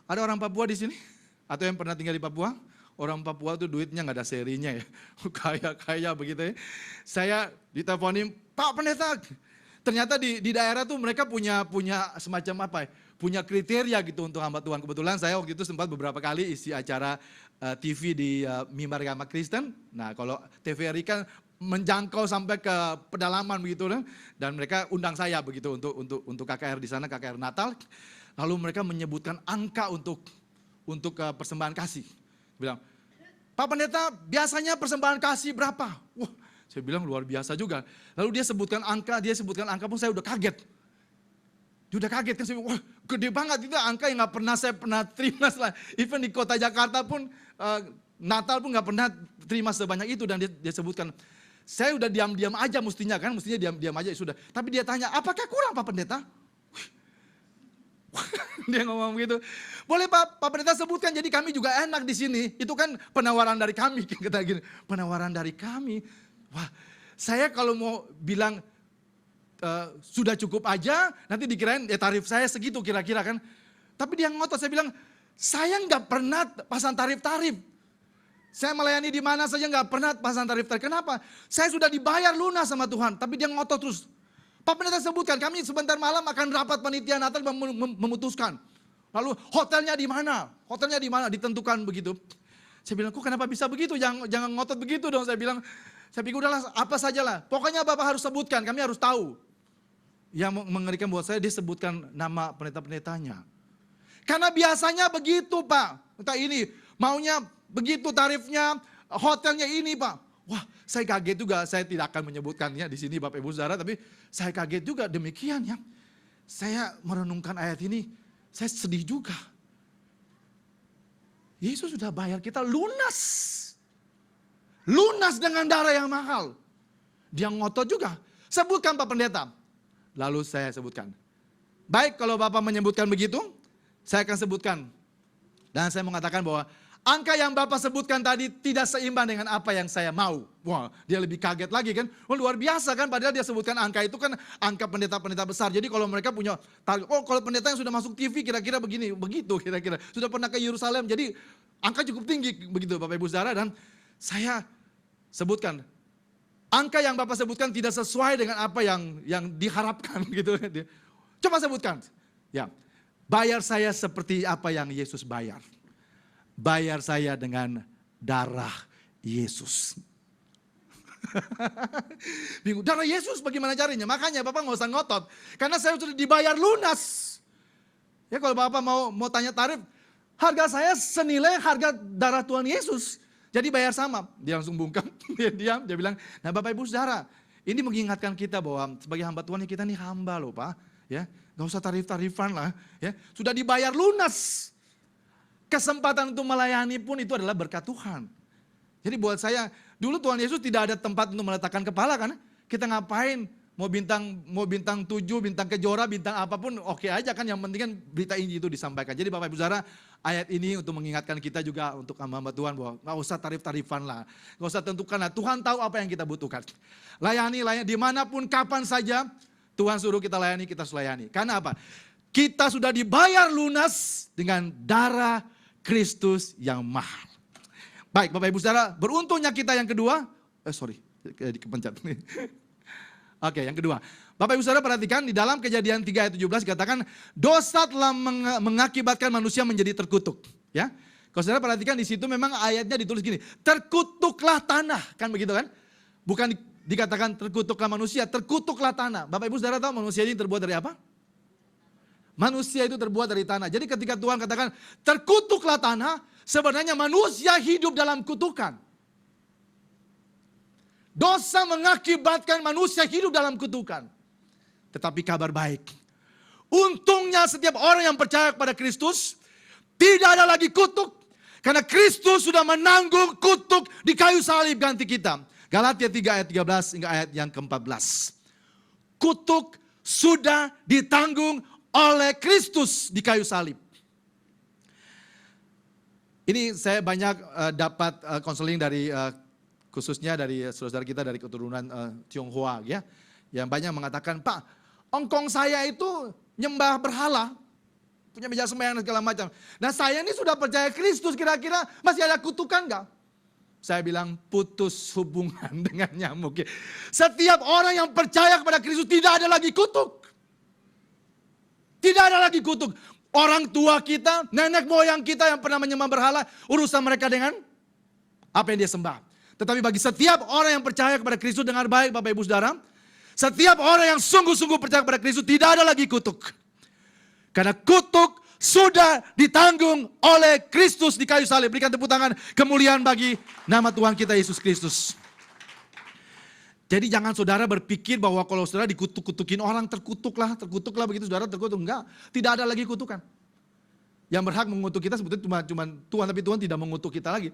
ada orang Papua di sini? Atau yang pernah tinggal di Papua? Orang Papua tuh duitnya nggak ada serinya ya, kaya begitu ya. Saya diteleponin, Pak Pendeta, ternyata di daerah tuh mereka punya semacam apa ya? Punya kriteria gitu untuk hamba Tuhan. Kebetulan saya waktu itu sempat beberapa kali isi acara TV di Mimbar Agama Kristen. Nah, kalau TVRI kan menjangkau sampai ke pedalaman begitu kan. Dan mereka undang saya begitu untuk KKR di sana, KKR Natal. Lalu mereka menyebutkan angka untuk persembahan kasih. Bilang, Pak Pendeta, biasanya persembahan kasih berapa? Wah, saya bilang luar biasa juga. Lalu dia sebutkan angka pun saya udah kaget. Dia udah kaget kan, saya bilang, wah gede banget itu angka yang gak pernah saya terima. Even di kota Jakarta pun, Natal pun gak pernah terima sebanyak itu. Dan dia sebutkan, saya udah diam-diam aja mestinya diam-diam aja sudah. Tapi dia tanya, apakah kurang Pak Pendeta? Dia ngomong begitu. Boleh Pak Pendeta sebutkan, jadi kami juga enak di sini. Itu kan penawaran dari kami, kata gini. Penawaran dari kami. Wah, saya kalau mau bilang sudah cukup aja, nanti dikirain ya tarif saya segitu kira-kira kan. Tapi dia ngotot, saya bilang, saya nggak pernah pasang tarif-tarif. Saya melayani di mana saja nggak pernah pasang tarif-tarif. Kenapa? Saya sudah dibayar lunas sama Tuhan, tapi dia ngotot terus. Pak Pendeta sebutkan, kami sebentar malam akan rapat panitia Natal memutuskan. Lalu hotelnya di mana? Hotelnya di mana? Ditentukan begitu. Saya bilang, kok kenapa bisa begitu? Jangan ngotot begitu dong. Saya pikir udahlah apa sajalah. Pokoknya Bapak harus sebutkan, kami harus tahu. Yang mengerikan buat saya, dia sebutkan nama pendeta-pendetanya. Karena biasanya begitu Pak. Entah ini maunya begitu tarifnya, hotelnya ini Pak. Wah, saya kaget juga. Saya tidak akan menyebutkannya di sini Bapak Ibu Saudara, tapi saya kaget juga demikian ya. Saya merenungkan ayat ini, saya sedih juga. Yesus sudah bayar kita lunas. Lunas dengan darah yang mahal. Dia ngotot juga. Sebutkan Pak Pendeta. Lalu saya sebutkan. Baik, kalau Bapak menyebutkan begitu, saya akan sebutkan. Dan saya mengatakan bahwa angka yang Bapak sebutkan tadi tidak seimbang dengan apa yang saya mau. Wah, dia lebih kaget lagi kan. Wah, luar biasa kan, padahal dia sebutkan angka itu kan angka pendeta-pendeta besar. Jadi kalau mereka punya target, oh kalau pendeta yang sudah masuk TV kira-kira begini, begitu kira-kira. Sudah pernah ke Yerusalem, jadi angka cukup tinggi begitu Bapak Ibu Saudara. Dan saya sebutkan, angka yang Bapak sebutkan tidak sesuai dengan apa yang diharapkan gitu. Coba sebutkan. Ya. Bayar saya seperti apa yang Yesus bayar. Bayar saya dengan darah Yesus. Bingung, darah Yesus bagaimana caranya? Makanya Bapak nggak usah ngotot. Karena saya sudah dibayar lunas. Ya kalau Bapak mau tanya tarif, harga saya senilai harga darah Tuhan Yesus. Jadi bayar sama. Dia langsung bungkam, dia diam, dia bilang, nah Bapak Ibu Saudara, ini mengingatkan kita bahwa sebagai hamba Tuhan kita ini hamba loh Pak. Ya, gak usah tarif-tarifan lah. Ya, sudah dibayar lunas. Kesempatan untuk melayani pun itu adalah berkat Tuhan. Jadi buat saya, dulu Tuhan Yesus tidak ada tempat untuk meletakkan kepala kan. Kita ngapain? Mau bintang 7, bintang kejora, bintang apapun oke aja kan. Yang penting kan berita Injil itu disampaikan. Jadi Bapak Ibu Saudara, ayat ini untuk mengingatkan kita juga untuk hamba Tuhan bahwa gak usah tarif-tarifan lah. Gak usah tentukan lah. Tuhan tahu apa yang kita butuhkan. Layani dimanapun, kapan saja. Tuhan suruh kita layani, kita harus layani. Karena apa? Kita sudah dibayar lunas dengan darah Kristus yang mahal. Baik Bapak Ibu Saudara, beruntungnya kita yang kedua. Dikepencet. Oke, yang kedua. Bapak Ibu Saudara perhatikan di dalam Kejadian 3 ayat 17 dikatakan dosa telah mengakibatkan manusia menjadi terkutuk. Ya, kalau saudara perhatikan di situ memang ayatnya ditulis gini, terkutuklah tanah, kan begitu kan? Bukan dikatakan terkutuklah manusia, terkutuklah tanah. Bapak Ibu Saudara tahu manusia ini terbuat dari apa? Manusia itu terbuat dari tanah. Jadi ketika Tuhan katakan terkutuklah tanah, sebenarnya manusia hidup dalam kutukan. Dosa mengakibatkan manusia hidup dalam kutukan. Tetapi kabar baik. Untungnya setiap orang yang percaya kepada Kristus tidak ada lagi kutuk. Karena Kristus sudah menanggung kutuk di kayu salib ganti kita. Galatia 3 ayat 13 hingga ayat yang ke-14. Kutuk sudah ditanggung oleh Kristus di kayu salib. Ini saya banyak dapat konseling dari khususnya dari saudara kita dari keturunan Tionghoa ya. Yang banyak mengatakan, Pak, engkong saya itu nyembah berhala. Punya meja sembahyang dan segala macam. Nah saya ini sudah percaya Kristus, kira-kira masih ada kutukan enggak? Saya bilang putus hubungan dengan nyamuk. Setiap orang yang percaya kepada Kristus tidak ada lagi kutuk. Tidak ada lagi kutuk. Orang tua kita, nenek moyang kita yang pernah menyembah berhala, urusan mereka dengan apa yang dia sembah. Tetapi bagi setiap orang yang percaya kepada Kristus, dengar baik Bapak Ibu Saudara, setiap orang yang sungguh-sungguh percaya kepada Kristus tidak ada lagi kutuk. Karena kutuk sudah ditanggung oleh Kristus di kayu salib. Berikan tepuk tangan kemuliaan bagi nama Tuhan kita Yesus Kristus. Jadi jangan saudara berpikir bahwa kalau saudara dikutuk-kutukin orang, terkutuklah begitu saudara terkutuk. Enggak, tidak ada lagi kutukan. Yang berhak mengutuk kita sebetulnya cuma Tuhan, tapi Tuhan tidak mengutuk kita lagi.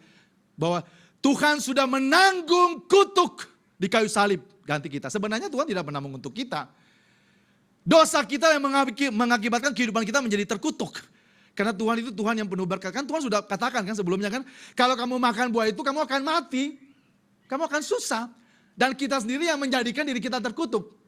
Bahwa Tuhan sudah menanggung kutuk di kayu salib ganti kita. Sebenarnya Tuhan tidak pernah mengutuk kita. Dosa kita yang mengakibatkan kehidupan kita menjadi terkutuk. Karena Tuhan itu Tuhan yang penuh berkat. Kan Tuhan sudah katakan kan sebelumnya kan, kalau kamu makan buah itu kamu akan mati. Kamu akan susah. Dan kita sendiri yang menjadikan diri kita terkutuk.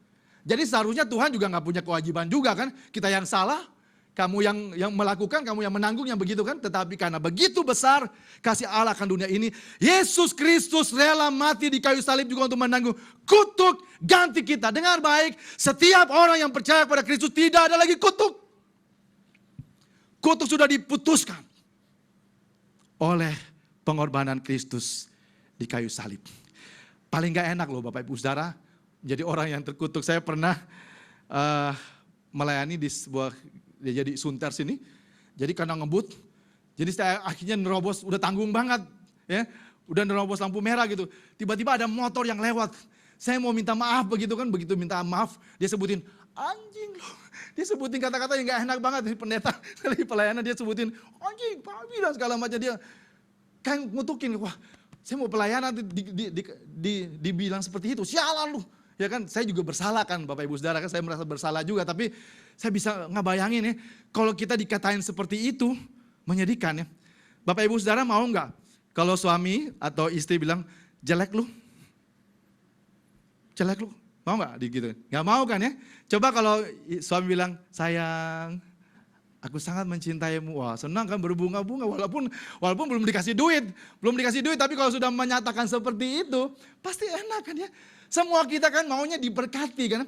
Jadi seharusnya Tuhan juga gak punya kewajiban juga kan. Kita yang salah, kamu yang melakukan, kamu yang menanggung, yang begitu kan. Tetapi karena begitu besar kasih Allah akan dunia ini, Yesus Kristus rela mati di kayu salib juga untuk menanggung kutuk ganti kita. Dengar baik, setiap orang yang percaya kepada Kristus tidak ada lagi kutuk. Kutuk sudah diputuskan oleh pengorbanan Kristus di kayu salib. Paling gak enak loh Bapak Ibu Saudara, menjadi orang yang terkutuk. Saya pernah melayani di sebuah, jadi sunter sini, jadi karena ngebut, jadi saya akhirnya nerobos, udah tanggung banget, ya, udah nerobos lampu merah gitu. Tiba-tiba ada motor yang lewat, saya mau minta maaf begitu kan, begitu minta maaf, dia sebutin, anjing loh. Dia sebutin kata-kata yang gak enak banget, dari pendeta, dari pelayanan dia sebutin, anjing, babi dan segala macam. Dia kan ngutukin, wah. Saya mau pelayanan dibilang seperti itu, sialan lu. Ya kan, saya juga bersalah kan Bapak Ibu Saudara, kan saya merasa bersalah juga. Tapi saya bisa ngebayangin ya, kalau kita dikatain seperti itu, menyedihkan ya. Bapak Ibu Saudara mau nggak kalau suami atau istri bilang, jelek lu? Jelek lu? Mau nggak gitu? Nggak mau kan ya? Coba kalau suami bilang, sayang, aku sangat mencintaimu. Wah, senang kan berbunga-bunga walaupun belum dikasih duit. Belum dikasih duit, tapi kalau sudah menyatakan seperti itu, pasti enak kan ya. Semua kita kan maunya diberkati kan.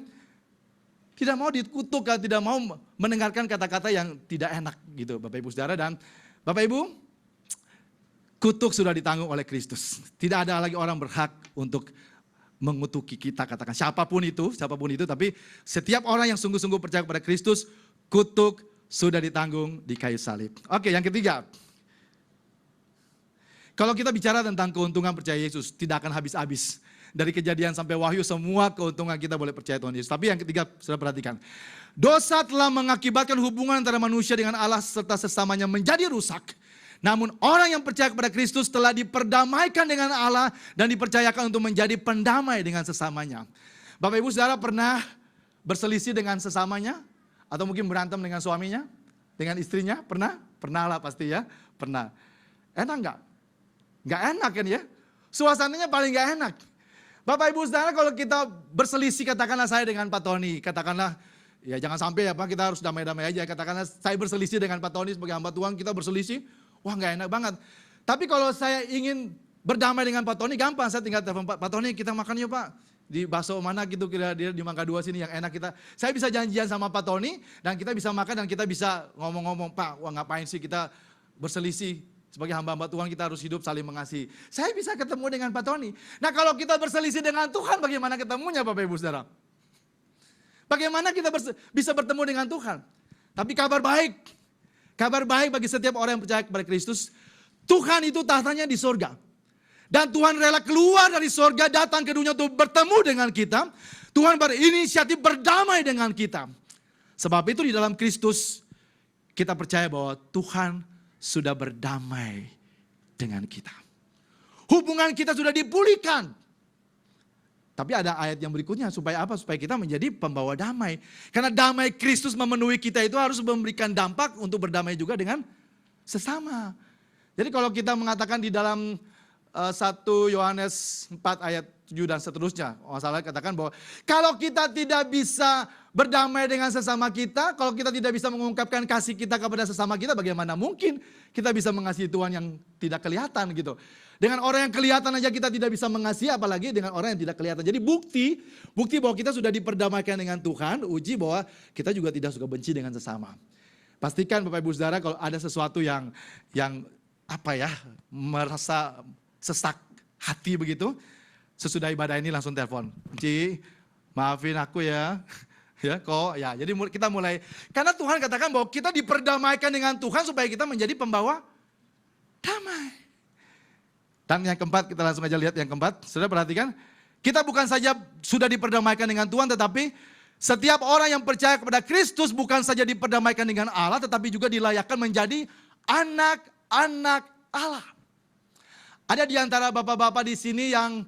Tidak mau dikutuk, tidak mau mendengarkan kata-kata yang tidak enak gitu Bapak Ibu Saudara. Dan Bapak Ibu, kutuk sudah ditanggung oleh Kristus. Tidak ada lagi orang berhak untuk mengutuki kita, katakan siapapun itu, tapi setiap orang yang sungguh-sungguh percaya kepada Kristus, kutuk sudah ditanggung di kayu salib. Oke, yang ketiga. Kalau kita bicara tentang keuntungan percaya Yesus, tidak akan habis-habis. Dari Kejadian sampai Wahyu, semua keuntungan kita boleh percaya Tuhan Yesus. Tapi yang ketiga, sudah perhatikan. Dosa telah mengakibatkan hubungan antara manusia dengan Allah serta sesamanya menjadi rusak. Namun orang yang percaya kepada Kristus telah diperdamaikan dengan Allah dan dipercayakan untuk menjadi pendamai dengan sesamanya. Bapak Ibu Saudara pernah berselisih dengan sesamanya? Atau mungkin berantem dengan suaminya? Dengan istrinya? Pernah? Pernah lah pasti ya. Pernah. Enak enggak? Enggak enak kan ya? Suasananya paling enggak enak. Bapak Ibu Saudara kalau kita berselisih, katakanlah saya dengan Pak Tony, katakanlah ya jangan sampai ya Pak, kita harus damai-damai aja. Katakanlah saya berselisih dengan Pak Tony sebagai hamba Tuhan, kita berselisih, wah nggak enak banget. Tapi kalau saya ingin berdamai dengan Pak Tony, gampang, saya tinggal telepon Pak Tony, kita makan yuk Pak. Di bakso mana gitu, kira dia di Mangga 2 sini yang enak kita. Saya bisa janjian sama Pak Tony dan kita bisa makan dan kita bisa ngomong-ngomong, Pak, wah ngapain sih kita berselisih? Sebagai hamba-hamba Tuhan kita harus hidup saling mengasihi. Saya bisa ketemu dengan Pak Tony. Nah kalau kita berselisih dengan Tuhan, bagaimana ketemunya Bapak Ibu Saudara? Bagaimana kita bisa bertemu dengan Tuhan? Tapi kabar baik bagi setiap orang yang percaya kepada Kristus, Tuhan itu tahtanya di sorga. Dan Tuhan rela keluar dari sorga, datang ke dunia untuk bertemu dengan kita. Tuhan berinisiatif berdamai dengan kita. Sebab itu di dalam Kristus, kita percaya bahwa Tuhan sudah berdamai dengan kita. Hubungan kita sudah dipulihkan. Tapi ada ayat yang berikutnya, supaya apa? Supaya kita menjadi pembawa damai. Karena damai Kristus memenuhi kita itu harus memberikan dampak untuk berdamai juga dengan sesama. Jadi kalau kita mengatakan di dalam 1 Yohanes 4 ayat 7 dan seterusnya, masalah katakan bahwa kalau kita tidak bisa berdamai dengan sesama kita, kalau kita tidak bisa mengungkapkan kasih kita kepada sesama kita, bagaimana mungkin kita bisa mengasihi Tuhan yang tidak kelihatan gitu. Dengan orang yang kelihatan aja kita tidak bisa mengasihi, apalagi dengan orang yang tidak kelihatan. Jadi bukti bahwa kita sudah diperdamaikan dengan Tuhan, uji bahwa kita juga tidak suka benci dengan sesama. Pastikan Bapak Ibu Saudara kalau ada sesuatu yang merasa sesak hati begitu, sesudah ibadah ini langsung telepon, Ci, maafin aku ya. Jadi kita mulai, karena Tuhan katakan bahwa kita diperdamaikan dengan Tuhan supaya kita menjadi pembawa damai. Dan yang keempat, kita langsung aja lihat yang keempat, sudah perhatikan, kita bukan saja sudah diperdamaikan dengan Tuhan, tetapi setiap orang yang percaya kepada Kristus bukan saja diperdamaikan dengan Allah, tetapi juga dilayakkan menjadi anak-anak Allah. Ada di antara bapak-bapak di sini yang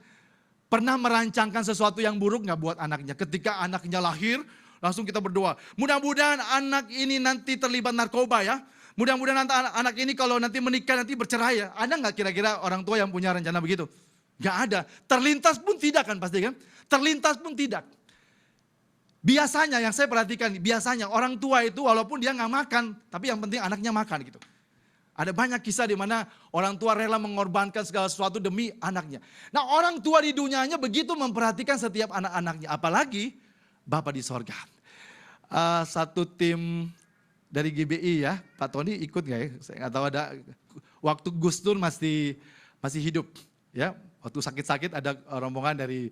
pernah merancangkan sesuatu yang buruk nggak buat anaknya? Ketika anaknya lahir, langsung kita berdoa, mudah-mudahan anak ini nanti terlibat narkoba ya. Mudah-mudahan anak ini kalau nanti menikah nanti bercerai ya. Ada nggak kira-kira orang tua yang punya rencana begitu? Nggak ada. Terlintas pun tidak kan pasti kan? Terlintas pun tidak. Biasanya yang saya perhatikan, biasanya orang tua itu walaupun dia nggak makan, tapi yang penting anaknya makan gitu. Ada banyak kisah di mana orang tua rela mengorbankan segala sesuatu demi anaknya. Nah orang tua di dunianya begitu memperhatikan setiap anak-anaknya. Apalagi Bapa di sorga. Satu tim dari GBI ya, Pak Tony ikut gak ya? Saya nggak tahu ada. Waktu Gus Dur masih hidup. Ya, waktu sakit-sakit ada rombongan dari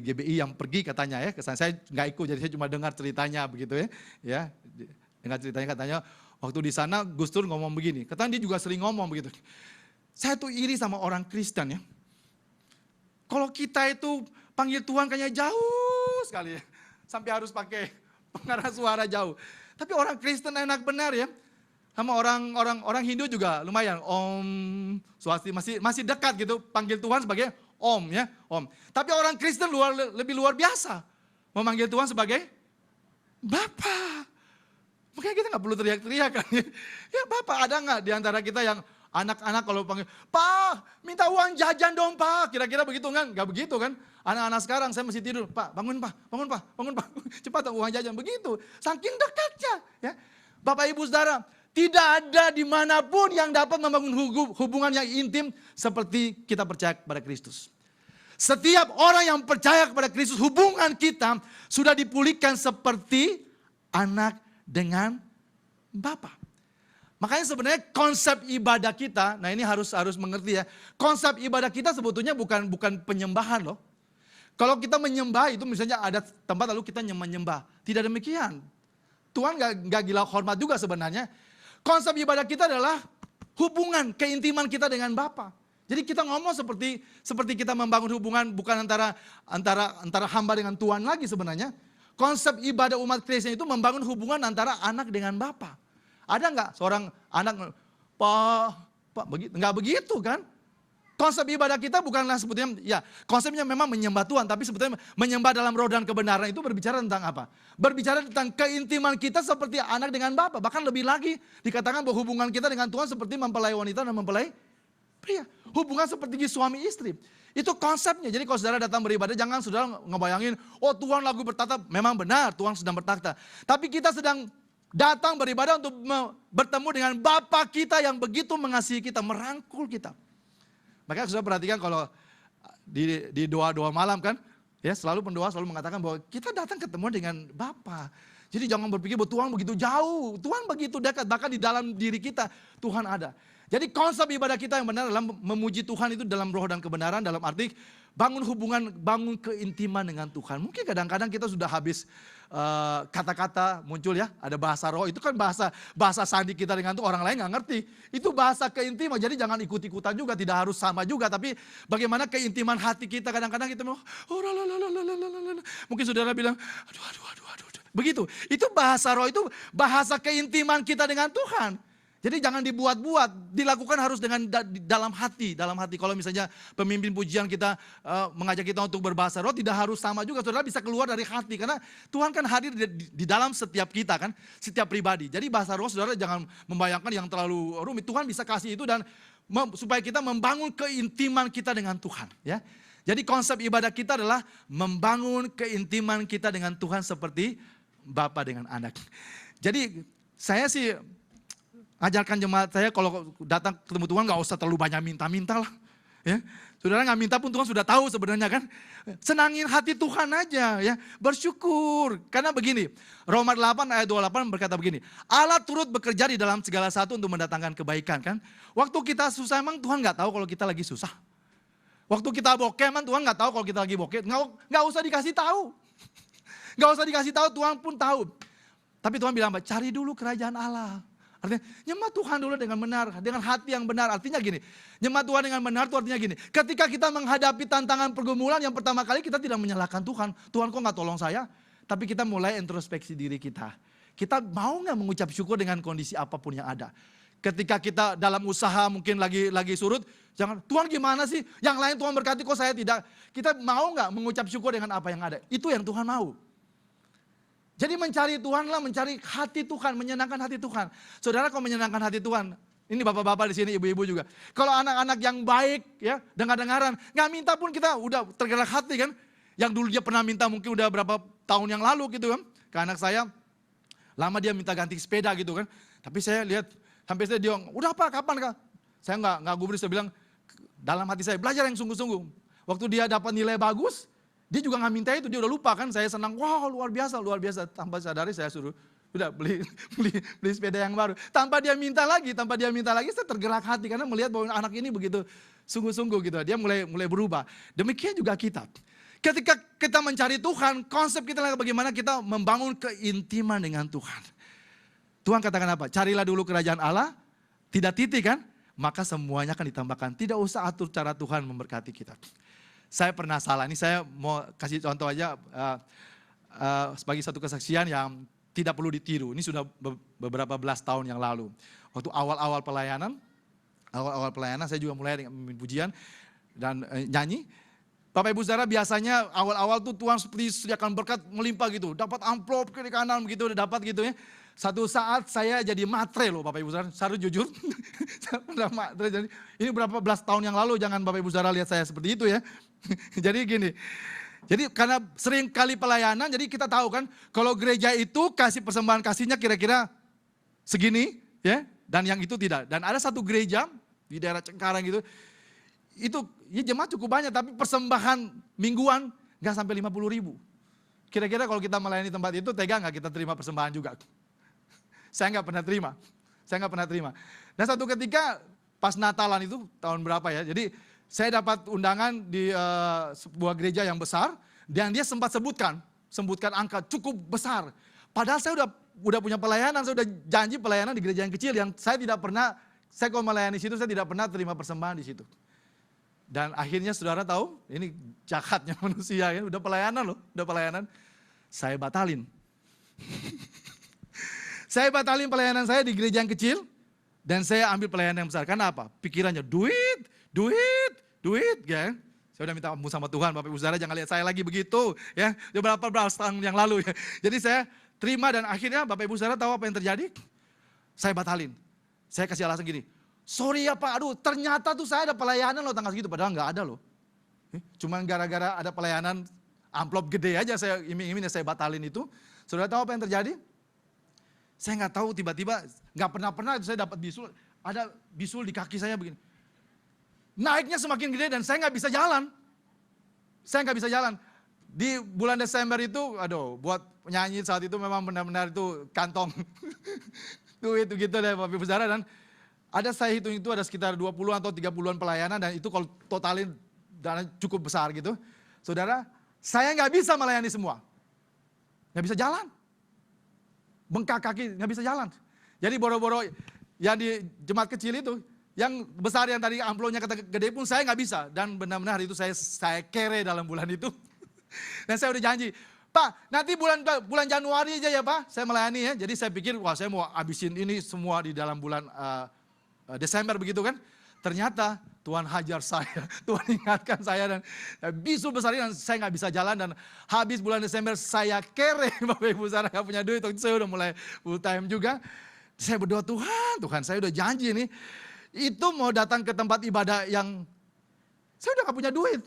GBI yang pergi katanya ya. Saya nggak ikut jadi saya cuma dengar ceritanya begitu ya. Ya, dengar ceritanya katanya. Waktu di sana Gus Dur ngomong begini, katanya dia juga sering ngomong begitu. Saya tuh iri sama orang Kristen ya. Kalau kita itu panggil Tuhan kayaknya jauh sekali ya. Sampai harus pakai pengeras suara jauh. Tapi orang Kristen enak benar ya. Sama orang Hindu juga lumayan. Om Swasti masih dekat gitu. Panggil Tuhan sebagai Om ya. Om. Tapi orang Kristen lebih luar biasa. Memanggil Tuhan sebagai Bapa. Makanya kita gak perlu teriak-teriak kan. Ya Bapak, ada gak di antara kita yang anak-anak kalau panggil, Pak minta uang jajan dong Pak. Kira-kira begitu kan? Gak begitu kan. Anak-anak sekarang saya masih tidur. Pak bangun Pak. Cepat dong uang jajan. Begitu. Saking dekatnya. Ya. Bapak Ibu Saudara, tidak ada dimanapun yang dapat membangun hubungan yang intim seperti kita percaya kepada Kristus. Setiap orang yang percaya kepada Kristus, hubungan kita sudah dipulihkan seperti anak dengan Bapa. Makanya sebenarnya konsep ibadah kita, nah ini harus mengerti ya. Konsep ibadah kita sebetulnya bukan penyembahan loh. Kalau kita menyembah itu misalnya ada tempat lalu kita menyembah. Tidak demikian. Tuhan gak gila hormat juga sebenarnya. Konsep ibadah kita adalah hubungan, keintiman kita dengan Bapa. Jadi kita ngomong seperti kita membangun hubungan bukan antara hamba dengan Tuhan lagi sebenarnya. Konsep ibadah umat Kristen itu membangun hubungan antara anak dengan Bapa. Ada nggak seorang anak, Pak, begitu? Nggak begitu kan? Konsep ibadah kita bukanlah sebetulnya, ya konsepnya memang menyembah Tuhan, tapi sebetulnya menyembah dalam roh dan kebenaran itu berbicara tentang apa? Berbicara tentang keintiman kita seperti anak dengan Bapa. Bahkan lebih lagi dikatakan bahwa hubungan kita dengan Tuhan seperti mempelai wanita dan mempelai pria. Hubungan seperti suami istri. Itu konsepnya. Jadi kalau saudara datang beribadah, jangan saudara ngebayangin, oh Tuhan lagu bertata. Memang benar, Tuhan sedang bertata. Tapi kita sedang datang beribadah untuk bertemu dengan Bapa kita yang begitu mengasihi kita, merangkul kita. Makanya saudara perhatikan kalau di doa-doa malam kan, ya selalu pendoa selalu mengatakan bahwa kita datang ketemu dengan Bapa. Jadi jangan berpikir bahwa Tuhan begitu jauh, Tuhan begitu dekat, bahkan di dalam diri kita Tuhan ada. Jadi konsep ibadah kita yang benar adalah memuji Tuhan itu dalam roh dan kebenaran, dalam arti bangun hubungan, bangun keintiman dengan Tuhan. Mungkin kadang-kadang kita sudah habis kata-kata muncul ya, ada bahasa roh, itu kan bahasa sandi kita dengan itu orang lain gak ngerti. Itu bahasa keintiman, jadi jangan ikut-ikutan juga, tidak harus sama juga. Tapi bagaimana keintiman hati kita, kadang-kadang kita mungkin saudara bilang, aduh. Begitu, itu bahasa roh, itu bahasa keintiman kita dengan Tuhan. Jadi jangan dibuat-buat, dilakukan harus dengan dalam hati. Kalau misalnya pemimpin pujian kita mengajak kita untuk berbahasa roh, tidak harus sama juga. Saudara bisa keluar dari hati, karena Tuhan kan hadir di dalam setiap kita kan, setiap pribadi. Jadi bahasa roh saudara jangan membayangkan yang terlalu rumit. Tuhan bisa kasih itu dan supaya kita membangun keintiman kita dengan Tuhan. Ya. Jadi konsep ibadah kita adalah membangun keintiman kita dengan Tuhan seperti Bapa dengan anak. Jadi saya sih ajarkan jemaat saya kalau datang ketemu Tuhan gak usah terlalu banyak minta-minta lah. Ya. Saudara gak minta pun Tuhan sudah tahu sebenarnya kan. Senangin hati Tuhan aja ya. Bersyukur. Karena begini, Roma 8 ayat 28 berkata begini. Allah turut bekerja di dalam segala sesuatu untuk mendatangkan kebaikan kan. Waktu kita susah emang Tuhan gak tahu kalau kita lagi susah. Waktu kita bokeh emang Tuhan gak tahu kalau kita lagi bokeh. Gak usah dikasih tahu. Gak usah dikasih tahu, Tuhan pun tahu. Tapi Tuhan bilang, cari dulu kerajaan Allah. Artinya nyembah Tuhan dulu dengan benar, dengan hati yang benar. Artinya gini, nyembah Tuhan dengan benar itu artinya gini. Ketika kita menghadapi tantangan pergumulan yang pertama kali kita tidak menyalahkan Tuhan. Tuhan kok gak tolong saya? Tapi kita mulai introspeksi diri kita. Kita mau gak mengucap syukur dengan kondisi apapun yang ada. Ketika kita dalam usaha mungkin lagi surut, jangan Tuhan gimana sih? Yang lain Tuhan berkati kok saya tidak. Kita mau gak mengucap syukur dengan apa yang ada? Itu yang Tuhan mau. Jadi mencari Tuhanlah, mencari hati Tuhan, menyenangkan hati Tuhan. Saudara kalau menyenangkan hati Tuhan, ini bapak-bapak di sini, ibu-ibu juga. Kalau anak-anak yang baik, ya dengar-dengaran, nggak minta pun kita udah tergerak hati kan. Yang dulu dia pernah minta mungkin udah berapa tahun yang lalu gitu kan. Ke anak saya, lama dia minta ganti sepeda gitu kan. Tapi saya lihat, sampai saya dia, udah Pak, kapan Kak? Saya nggak gubris, saya bilang, dalam hati saya, belajar yang sungguh-sungguh. Waktu dia dapat nilai bagus, dia juga nggak minta itu, dia udah lupa kan. Saya senang, wow luar biasa. Tanpa sadari saya suruh, udah beli sepeda yang baru. Tanpa dia minta lagi, saya tergerak hati. Karena melihat bahwa anak ini begitu sungguh-sungguh gitu. Dia mulai berubah. Demikian juga kita. Ketika kita mencari Tuhan, konsep kita adalah bagaimana kita membangun keintiman dengan Tuhan. Tuhan katakan apa? Carilah dulu kerajaan Allah, tidak titik kan? Maka semuanya akan ditambahkan. Tidak usah atur cara Tuhan memberkati kita. Saya pernah salah, ini saya mau kasih contoh aja sebagai satu kesaksian yang tidak perlu ditiru. Ini sudah beberapa belas tahun yang lalu. Waktu awal-awal pelayanan saya juga mulai dengan memimpin pujian dan nyanyi. Bapak Ibu Saudara biasanya awal-awal tuh Tuhan seperti sediakan berkat melimpah gitu. Dapat amplop kiri kanan begitu, udah dapat gitu ya. Satu saat saya jadi matre loh Bapak Ibu Saudara, saya jujur. Saya pernah matre, jadi ini berapa belas tahun yang lalu, jangan Bapak Ibu Saudara lihat saya seperti itu ya. Jadi gini, jadi karena sering kali pelayanan, jadi kita tahu kan, kalau gereja itu kasih persembahan kasihnya kira-kira segini ya, dan yang itu tidak. Dan ada satu gereja di daerah Cengkareng gitu, itu ya jemaat cukup banyak, tapi persembahan mingguan nggak sampai 50.000. Kira-kira kalau kita melayani tempat itu, tega nggak kita terima persembahan juga? Saya nggak pernah terima. Dan satu ketika pas Natalan itu tahun berapa ya, jadi saya dapat undangan di sebuah gereja yang besar, dan dia sempat sebutkan angka cukup besar. Padahal saya udah punya pelayanan, saya udah janji pelayanan di gereja yang kecil yang saya tidak pernah, saya kalau melayani situ saya tidak pernah terima persembahan di situ. Dan akhirnya saudara tahu, ini jahatnya manusia ya, udah pelayanan, saya batalin. Saya batalin pelayanan saya di gereja yang kecil, dan saya ambil pelayanan yang besar. Karena apa? Pikirannya duit, ya. Saya udah minta ampun sama Tuhan, Bapak Ibu Saudara, jangan lihat saya lagi begitu, ya. Udah berapa tahun yang lalu ya. Jadi saya terima, dan akhirnya Bapak Ibu Saudara tahu apa yang terjadi? Saya batalin. Saya kasih alasan gini, sorry ya Pak, aduh ternyata tuh saya ada pelayanan loh tanggal segitu, padahal nggak ada loh. Cuman gara-gara ada pelayanan amplop gede aja saya iming-iming, saya batalin itu. Saudara tahu apa yang terjadi? Saya nggak tahu, tiba-tiba nggak pernah itu saya dapat bisul, ada bisul di kaki saya begini. Naiknya semakin gede dan saya nggak bisa jalan. Di bulan Desember itu, aduh, buat penyanyi saat itu memang benar-benar itu kantong duit gitu deh Bapak Ibu Saudara. Dan ada saya hitung itu ada sekitar 20 atau 30-an pelayanan, dan itu kalau totalin dana cukup besar gitu. Saudara, saya nggak bisa melayani semua. Nggak bisa jalan. Bengkak kaki, nggak bisa jalan. Jadi boro-boro yang di jemaat kecil itu, yang besar yang tadi amplopnya gede pun saya nggak bisa. Dan benar-benar itu saya kere dalam bulan itu. Dan saya udah janji, Pak nanti bulan Januari aja ya Pak, saya melayani ya. Jadi saya pikir, wah saya mau habisin ini semua di dalam bulan Desember begitu kan. Ternyata Tuhan hajar saya, Tuhan ingatkan saya, dan bisul besar ini, dan saya nggak bisa jalan. Dan habis bulan Desember saya kere, Bapak Ibu Saudara, nggak punya duit. Waktu saya udah mulai full time juga. Saya berdoa, Tuhan saya udah janji nih, itu mau datang ke tempat ibadah yang saya udah nggak punya duit.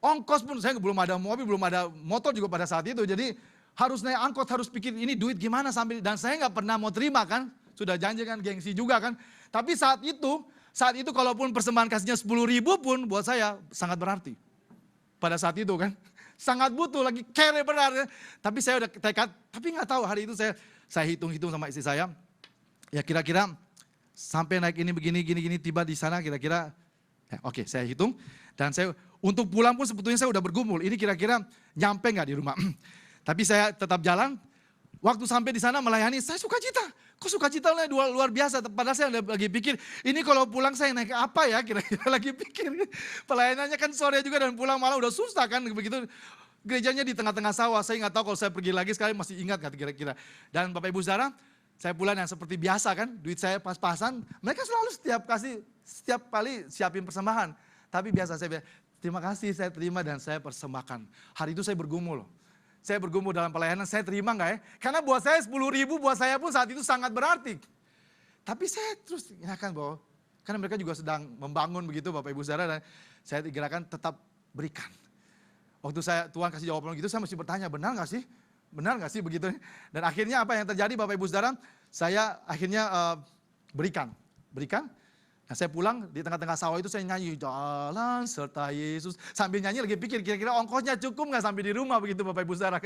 Ongkos pun saya belum ada mobil, belum ada motor juga pada saat itu. Jadi harus naik angkot, harus pikir ini duit gimana sampai, dan saya nggak pernah mau terima kan. Sudah janji kan, gengsi juga kan. Tapi saat itu kalaupun persembahan kasihnya 10.000 pun buat saya sangat berarti. Pada saat itu kan, sangat butuh, lagi kere benar ya. Tapi saya udah tekad, tapi nggak tahu hari itu saya hitung-hitung sama istri saya. Ya kira-kira sampai naik ini begini, gini, tiba di sana kira-kira, ya, oke saya hitung. Dan saya untuk pulang pun sebetulnya saya udah bergumul, ini kira-kira nyampe nggak di rumah. Tapi saya tetap jalan. Waktu sampai di sana melayani, saya sukacita. Kok sukacitanya luar biasa. Padahal saya lagi pikir, ini kalau pulang saya naik apa ya, kira-kira lagi pikir. Pelayanannya kan sore juga dan pulang malam udah susah kan. Begitu gerejanya di tengah-tengah sawah, saya nggak tahu kalau saya pergi lagi sekali masih ingat nggak kira-kira. Dan Bapak Ibu Saudara, saya pulang yang seperti biasa kan, duit saya pas-pasan. Mereka selalu setiap kali siapin persembahan. Tapi biasa saya bilang, terima kasih saya terima dan saya persembahkan. Hari itu saya bergumul loh. Saya bergumul dalam pelayanan, saya terima nggak ya? Karena buat saya 10.000 buat saya pun saat itu sangat berarti. Tapi saya terus ingatkan bahwa, karena mereka juga sedang membangun begitu Bapak Ibu Saudara, dan saya gerakan tetap berikan. Waktu Tuhan kasih jawaban gitu, saya mesti bertanya, benar nggak sih? Benar nggak sih begitu? Dan akhirnya apa yang terjadi Bapak Ibu Saudara? Saya akhirnya berikan. Nah saya pulang di tengah-tengah sawah itu saya nyanyi, jalan serta Yesus. Sambil nyanyi lagi pikir kira-kira ongkosnya cukup nggak sampai di rumah begitu Bapak Ibu Saudara.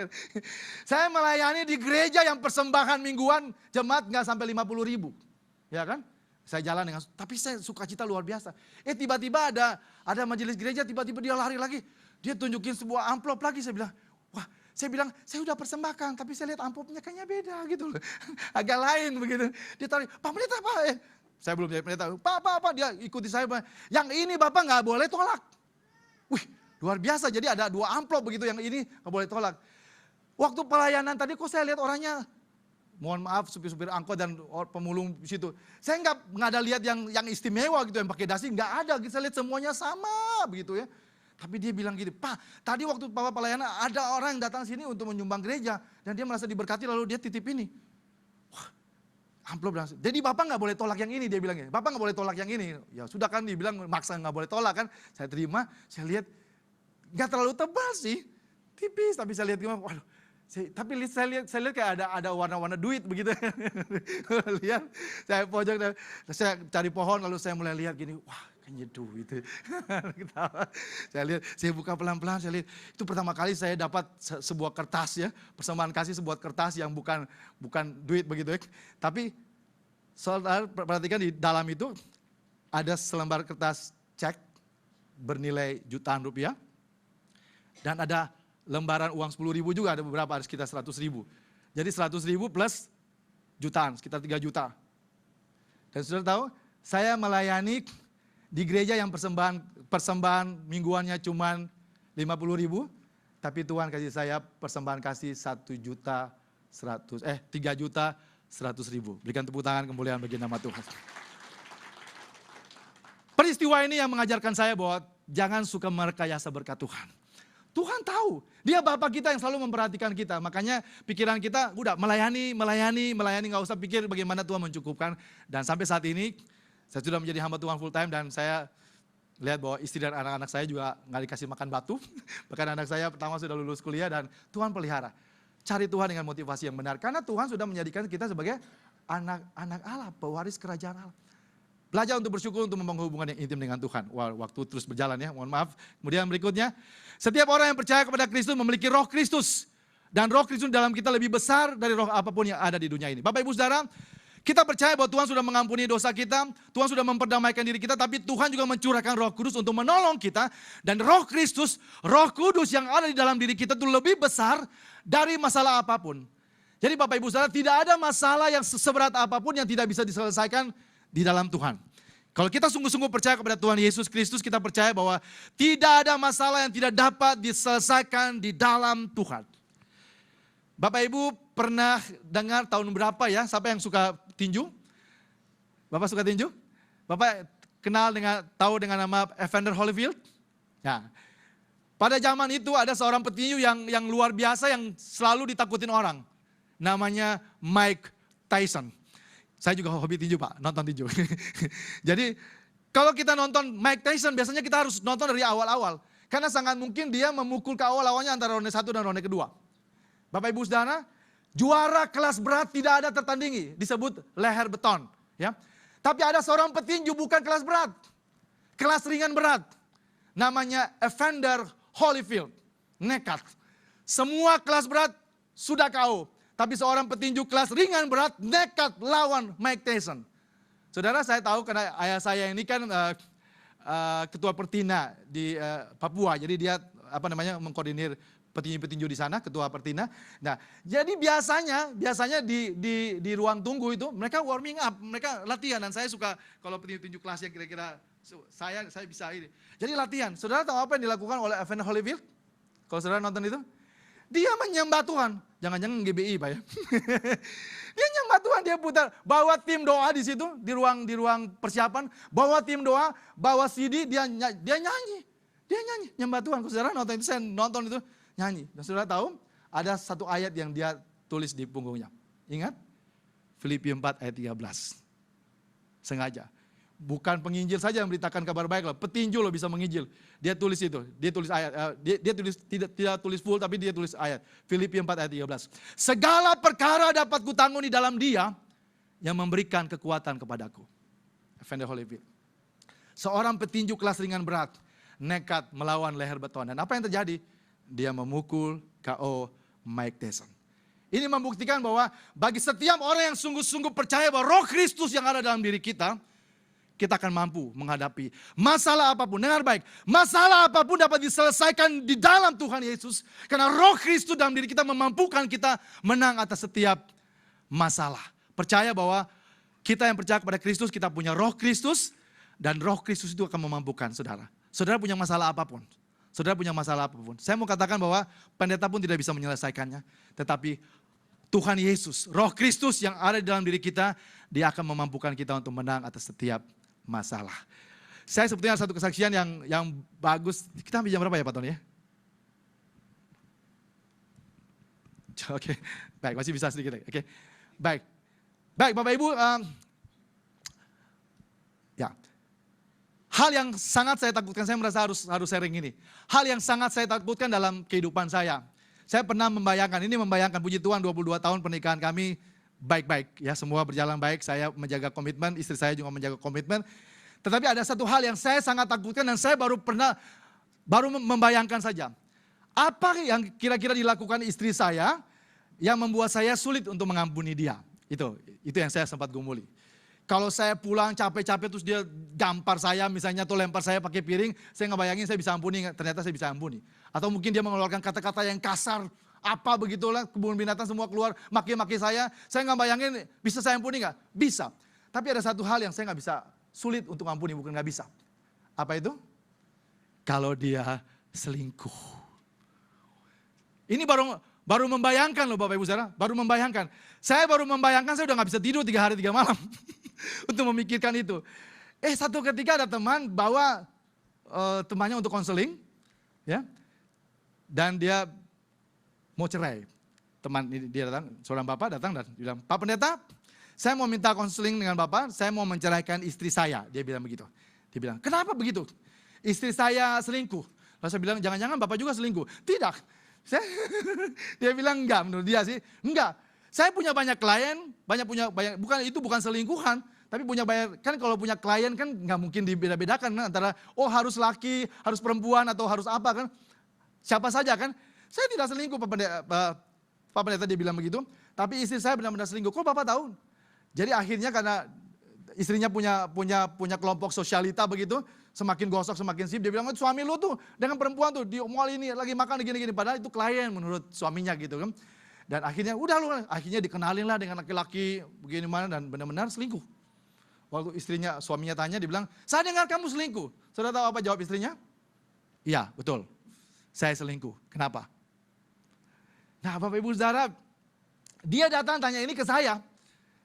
Saya melayani di gereja yang persembahan mingguan jemaat nggak sampai 50.000. Ya kan? Saya jalan dengan, tapi saya sukacita luar biasa. Tiba-tiba ada majelis gereja, tiba-tiba dia lari lagi. Dia tunjukin sebuah amplop lagi, saya bilang, saya udah persembahkan, tapi saya lihat amplopnya kayaknya beda gitu loh. Agak lain begitu. Dia tarik, Pak Pendeta Pak, saya belum jadi pendeta. Pak, dia ikuti saya. Yang ini Bapak nggak boleh tolak. Wih, luar biasa. Jadi ada 2 amplop begitu, yang ini nggak boleh tolak. Waktu pelayanan tadi kok saya lihat orangnya, mohon maaf supir-supir angkot dan pemulung di situ. Saya nggak ada lihat yang istimewa gitu, yang pakai dasi, nggak ada. Saya lihat semuanya sama begitu ya. Tapi dia bilang gini, Pak, tadi waktu Bapak pelayanan ada orang yang datang sini untuk menyumbang gereja dan dia merasa diberkati lalu dia titip ini. Amplop langsung. Jadi Bapak nggak boleh tolak yang ini, dia bilang gini. Bapak nggak boleh tolak yang ini. Ya sudah kan dibilang maksa nggak boleh tolak kan. Saya terima, saya lihat nggak terlalu tebal sih, tipis. Tapi saya lihat gimana, waduh, Saya lihat kayak ada warna-warna duit begitu. Lihat, saya pojok, saya cari pohon lalu saya mulai lihat gini, wah kayaknya duit. Saya lihat, saya buka pelan-pelan, saya lihat itu pertama kali saya dapat sebuah kertas ya, persembahan kasih sebuah kertas yang bukan duit begitu ya. Tapi saudara perhatikan di dalam itu ada selembar kertas cek bernilai jutaan rupiah dan ada lembaran uang 10.000 juga, ada beberapa, ada sekitar 100.000. Jadi 100.000 plus jutaan, sekitar 3 juta. Dan saudara tahu, saya melayani di gereja yang persembahan mingguannya cuma 50.000, tapi Tuhan kasih saya persembahan kasih 3 juta 100.000. Berikan tepuk tangan kemuliaan bagi nama Tuhan. Peristiwa ini yang mengajarkan saya bahwa jangan suka merekayasa berkat Tuhan. Tuhan tahu, dia Bapa kita yang selalu memperhatikan kita. Makanya pikiran kita udah melayani, gak usah pikir bagaimana Tuhan mencukupkan. Dan sampai saat ini, saya sudah menjadi hamba Tuhan full time dan saya lihat bahwa istri dan anak-anak saya juga gak dikasih makan batu. Bahkan anak saya pertama sudah lulus kuliah dan Tuhan pelihara. Cari Tuhan dengan motivasi yang benar. Karena Tuhan sudah menjadikan kita sebagai anak-anak Allah, pewaris kerajaan Allah. Belajar untuk bersyukur, untuk membangun hubungan yang intim dengan Tuhan. Waktu terus berjalan ya, mohon maaf. Kemudian berikutnya, setiap orang yang percaya kepada Kristus memiliki roh Kristus. Dan roh Kristus dalam kita lebih besar dari roh apapun yang ada di dunia ini. Bapak Ibu Saudara, kita percaya bahwa Tuhan sudah mengampuni dosa kita, Tuhan sudah memperdamaikan diri kita, tapi Tuhan juga mencurahkan roh kudus untuk menolong kita. Dan roh Kristus, roh kudus yang ada di dalam diri kita itu lebih besar dari masalah apapun. Jadi Bapak Ibu Saudara, tidak ada masalah yang seberat apapun yang tidak bisa diselesaikan di dalam Tuhan. Kalau kita sungguh-sungguh percaya kepada Tuhan Yesus Kristus, kita percaya bahwa tidak ada masalah yang tidak dapat diselesaikan di dalam Tuhan. Bapak Ibu pernah dengar tahun berapa ya, siapa yang suka tinju? Bapak suka tinju? Bapak tahu dengan nama Evander Holyfield? Ya. Pada zaman itu ada seorang petinju yang luar biasa yang selalu ditakutin orang. Namanya Mike Tyson. Saya juga hobi tinju Pak, nonton tinju. Jadi kalau kita nonton Mike Tyson biasanya kita harus nonton dari awal-awal. Karena sangat mungkin dia memukul ke awal-awalnya antara ronde 1 dan ronde kedua. Bapak Ibu Saudara, juara kelas berat tidak ada tertandingi, disebut leher beton. Ya. Tapi ada seorang petinju bukan kelas berat, kelas ringan berat. Namanya Evander Holyfield, nekat. Semua kelas berat sudah KO. Tapi seorang petinju kelas ringan berat nekat lawan Mike Tyson. Saudara, saya tahu karena ayah saya ini kan ketua Pertina di Papua. Jadi dia mengkoordinir petinju-petinju di sana, ketua Pertina. Nah, jadi biasanya di ruang tunggu itu mereka warming up, mereka latihan. Dan saya suka kalau petinju-petinju kelasnya kira-kira saya bisa ini. Jadi latihan. Saudara tahu apa yang dilakukan oleh Evander Holyfield? Kalau saudara nonton itu? Dia menyembah Tuhan. Jangan-jangan GBI Pak ya. Dia nyembah Tuhan, dia putar. Bawa tim doa di situ, di ruang persiapan. Bawa tim doa, bawa CD, dia nyanyi. Dia nyanyi, nyembah Tuhan. Saudara nonton itu, saya nonton itu, nyanyi. Dan saudara tahu, ada satu ayat yang dia tulis di punggungnya. Ingat? Filipi 4 ayat 13. Sengaja. Bukan penginjil saja yang memberitakan kabar baik loh, petinju loh bisa menginjil. Dia tulis itu, dia tulis ayat, dia tulis tidak tulis full tapi dia tulis ayat. Filipi 4 ayat 13. Segala perkara dapat kutanggung di dalam Dia yang memberikan kekuatan kepadaku. Evander Holyfield. Seorang petinju kelas ringan berat, nekat melawan leher beton. Dan apa yang terjadi? Dia memukul KO Mike Tyson. Ini membuktikan bahwa bagi setiap orang yang sungguh-sungguh percaya bahwa roh Kristus yang ada dalam diri kita akan mampu menghadapi masalah apapun. Dengar baik, masalah apapun dapat diselesaikan di dalam Tuhan Yesus. Karena roh Kristus dalam diri kita memampukan kita menang atas setiap masalah. Percaya bahwa kita yang percaya kepada Kristus, kita punya roh Kristus. Dan roh Kristus itu akan memampukan saudara. Saudara punya masalah apapun. Saudara punya masalah apapun. Saya mau katakan bahwa pendeta pun tidak bisa menyelesaikannya. Tetapi Tuhan Yesus, roh Kristus yang ada di dalam diri kita, dia akan memampukan kita untuk menang atas setiap masalah. Saya sebetulnya satu kesaksian yang bagus. Kita ambil jam berapa ya Pak Tony ya? Oke, baik, masih bisa sedikit. Oke, baik, Bapak Ibu, ya, hal yang sangat saya takutkan, saya merasa harus sharing ini. Hal yang sangat saya takutkan dalam kehidupan saya. Saya pernah membayangkan puji Tuhan 22 tahun pernikahan kami baik-baik. Ya, semua berjalan baik, saya menjaga komitmen, istri saya juga menjaga komitmen. Tetapi ada satu hal yang saya sangat takutkan dan saya baru membayangkan saja. Apa yang kira-kira dilakukan istri saya yang membuat saya sulit untuk mengampuni dia. Itu yang saya sempat gumuli. Kalau saya pulang capek-capek terus dia gampar saya misalnya atau lempar saya pakai piring, saya ngebayangin saya bisa ampuni, ternyata saya bisa ampuni. Atau mungkin dia mengeluarkan kata-kata yang kasar, apa begitulah, kebun binatang semua keluar, maki-maki saya nggak bayangin bisa saya ampuni nggak? Bisa. Tapi ada satu hal yang saya nggak bisa, sulit untuk ampuni, bukan nggak bisa. Apa itu? Kalau dia selingkuh. Ini baru membayangkan loh Bapak Ibu Saudara, baru membayangkan. Saya baru membayangkan saya udah gak bisa tidur 3 hari 3 malam untuk memikirkan itu. Satu ketika ada teman bawa temannya untuk konseling, ya, dan dia mau cerai. Teman ini dia datang, seorang bapak datang dan bilang, Pak Pendeta, saya mau minta konseling dengan Bapak, saya mau menceraikan istri saya. Dia bilang begitu. Dia bilang, kenapa begitu? Istri saya selingkuh. Lalu saya bilang, jangan-jangan Bapak juga selingkuh. Tidak. Dia bilang enggak, menurut dia sih, enggak. Saya punya banyak klien, bukan selingkuhan, tapi punya banyak, kan kalau punya klien kan nggak mungkin dibeda-bedakan kan, antara harus laki, harus perempuan atau harus apa kan, siapa saja kan. Saya tidak selingkuh Pak Pendeta dia bilang begitu, tapi istri saya benar-benar selingkuh. Kok Bapak tahu? Jadi akhirnya karena istrinya punya kelompok sosialita begitu, semakin gosok semakin sip, dia bilang suami lu tuh dengan perempuan tuh di mall ini lagi makan gini-gini, padahal itu klien menurut suaminya gitu kan. Dan akhirnya akhirnya dikenalin lah dengan laki-laki begini mana dan benar-benar selingkuh. Waktu suaminya tanya, dia bilang, saya dengar kamu selingkuh. Saudara tahu apa jawab istrinya? Iya, betul. Saya selingkuh. Kenapa? Nah, Bapak Ibu Saudara, dia datang tanya ini ke saya.